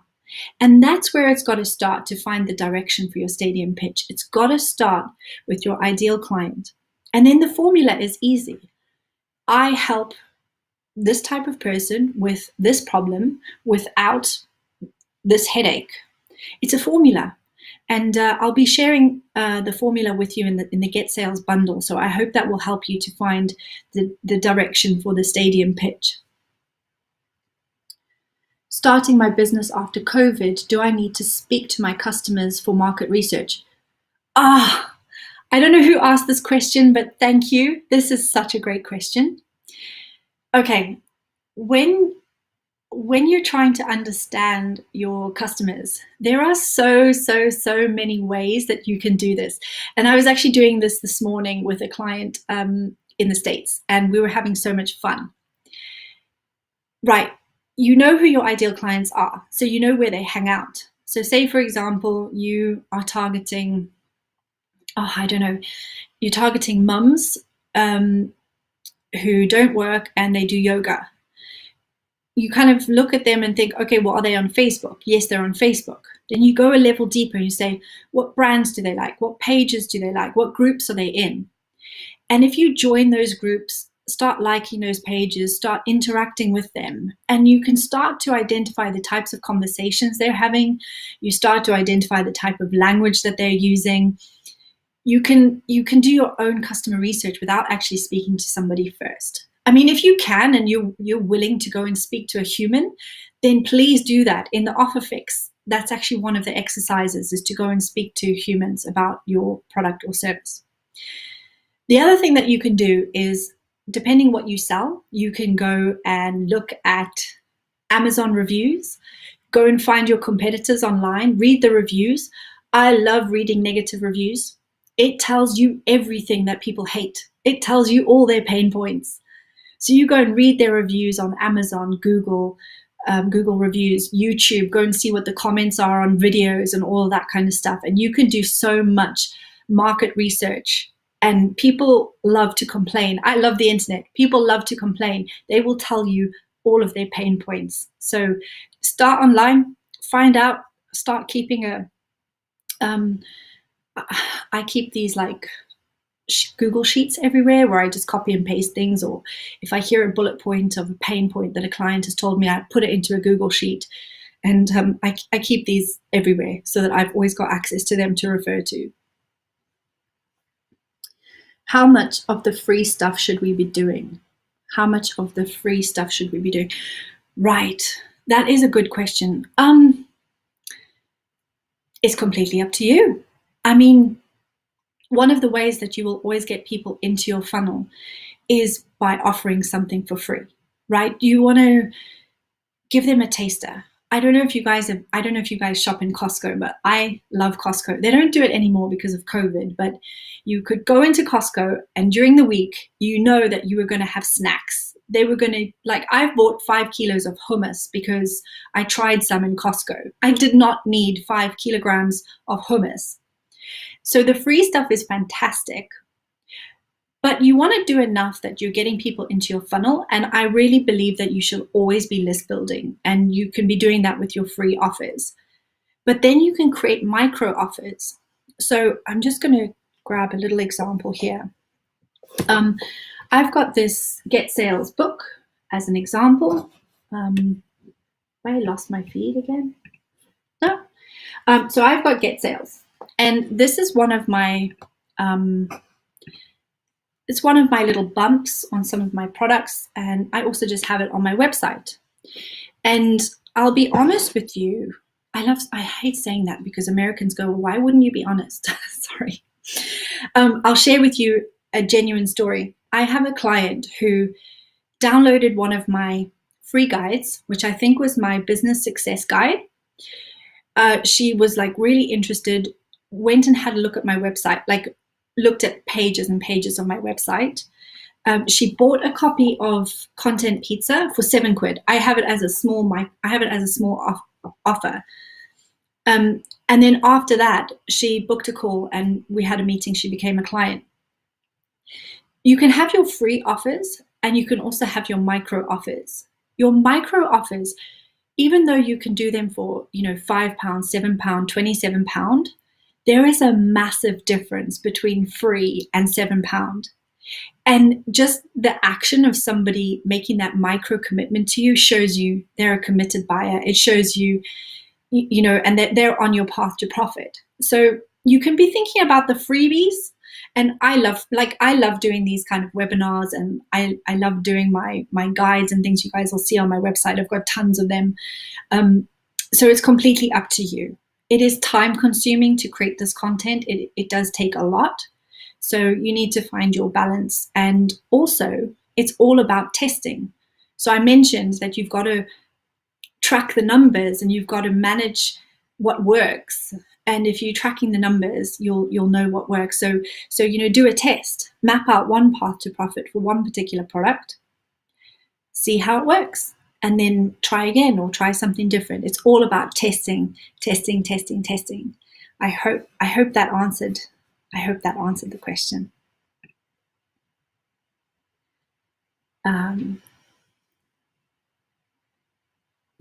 A: And that's where it's got to start to find the direction for your stadium pitch. It's got to start with your ideal client. And then the formula is easy. I help this type of person with this problem without this headache. It's a formula. And I'll be sharing the formula with you in the Get Sales bundle. So I hope that will help you to find the direction for the stadium pitch. Starting my business after COVID, do I need to speak to my customers for market research? I don't know who asked this question, but thank you. This is such a great question. Okay, when you're trying to understand your customers, there are so many ways that you can do this. And I was actually doing this morning with a client in the States, and we were having so much fun. Right, you know who your ideal clients are, so you know where they hang out. So say, for example, you are targeting, oh, I don't know, you're targeting mums who don't work and they do yoga. You kind of look at them and think, okay, well, are they on Facebook? Yes, they're on Facebook. Then you go a level deeper and you say, what brands do they like? What pages do they like? What groups are they in? And if you join those groups, start liking those pages, start interacting with them, and you can start to identify the types of conversations they're having. You start to identify the type of language that they're using. You can do your own customer research without actually speaking to somebody first. I mean, if you can and you're willing to go and speak to a human, then please do that. In the offer fix, that's actually one of the exercises, is to go and speak to humans about your product or service. The other thing that you can do is, depending what you sell, you can go and look at Amazon reviews, go and find your competitors online, read the reviews. I love reading negative reviews. It tells you everything that people hate. It tells you all their pain points. So you go and read their reviews on Amazon, Google reviews, YouTube, go and see what the comments are on videos and all of that kind of stuff. And you can do so much market research. And people love to complain. I love the internet. People love to complain. They will tell you all of their pain points. So start online, find out, start keeping I keep these like Google Sheets everywhere where I just copy and paste things, or if I hear a bullet point of a pain point that a client has told me, I put it into a Google Sheet, and I keep these everywhere so that I've always got access to them to refer to. How much of the free stuff should we be doing? How much of the free stuff should we be doing? Right, that is a good question. It's completely up to you. I mean, one of the ways that you will always get people into your funnel is by offering something for free, right? You want to give them a taster. I don't know if you guys shop in Costco, but I love Costco. They don't do it anymore because of COVID, but you could go into Costco and during the week, you know that you were going to have snacks. They were going to, like, I've bought 5 kilos of hummus because I tried some in Costco. I did not need 5 kilograms of hummus. So the free stuff is fantastic, but you want to do enough that you're getting people into your funnel. And I really believe that you should always be list building, and you can be doing that with your free offers. But then you can create micro offers. So I'm just going to grab a little example here. I've got this Get Sales book as an example. I lost my feed again. No. So I've got Get Sales, and this is one of my it's one of my little bumps on some of my products, and I also just have it on my website. And I'll be honest with you, I hate saying that because Americans go, well, why wouldn't you be honest? Sorry. I'll share with you a genuine story. I have a client who downloaded one of my free guides, which I think was my business success guide. She was like really interested, went and had a look at my website, like looked at pages and pages on my website. She bought a copy of Content Pizza for £7. I have it as a small offer. And then after that, she booked a call and we had a meeting. She became a client. You can have your free offers and you can also have your micro offers. Your micro offers, even though you can do them for, £5, £7, £27, there is a massive difference between free and £7. And just the action of somebody making that micro commitment to you shows you they're a committed buyer. It shows you, and that they're on your path to profit. So you can be thinking about the freebies. And I love doing these kind of webinars, and I love doing my guides and things you guys will see on my website. I've got tons of them. So it's completely up to you. It is time consuming to create this content. It does take a lot. So you need to find your balance. And also it's all about testing. So I mentioned that you've got to track the numbers and you've got to manage what works. And if you're tracking the numbers, you'll know what works. So do a test, map out one path to profit for one particular product, see how it works. and then try again or try something different. It's all about testing, testing, testing, testing. I hope that answered. I hope that answered the question.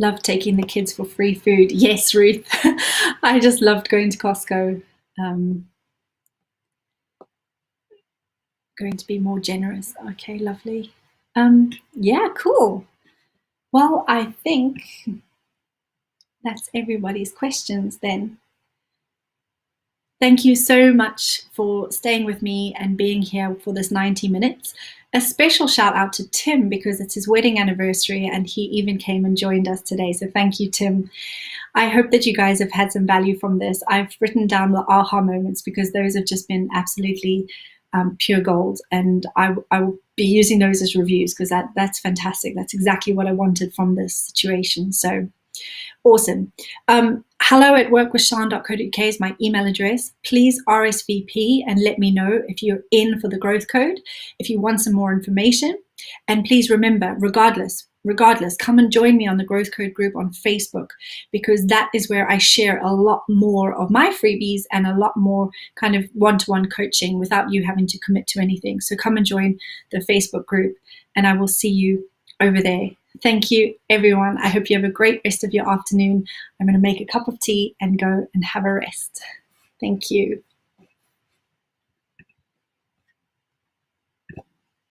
A: Love taking the kids for free food. Yes, Ruth. I just loved going to Costco. Going to be more generous. Okay, lovely. Yeah, cool. Well, I think that's everybody's questions then. Thank you so much for staying with me and being here for this 90 minutes. A special shout out to Tim because it's his wedding anniversary and he even came and joined us today. So thank you, Tim. I hope that you guys have had some value from this. I've written down the aha moments because those have just been absolutely pure gold. And I will be using those as reviews because that's fantastic. That's exactly what I wanted from this situation. So awesome. hello@workwithshan.co.uk is my email address. Please RSVP and let me know if you're in for the growth code, if you want some more information. And please remember, regardless, come and join me on the Growth Code group on Facebook, because that is where I share a lot more of my freebies and a lot more kind of one-to-one coaching without you having to commit to anything. So come and join the Facebook group and I will see you over there. Thank you, everyone. I hope you have a great rest of your afternoon. I'm going to make a cup of tea and go and have a rest. Thank you.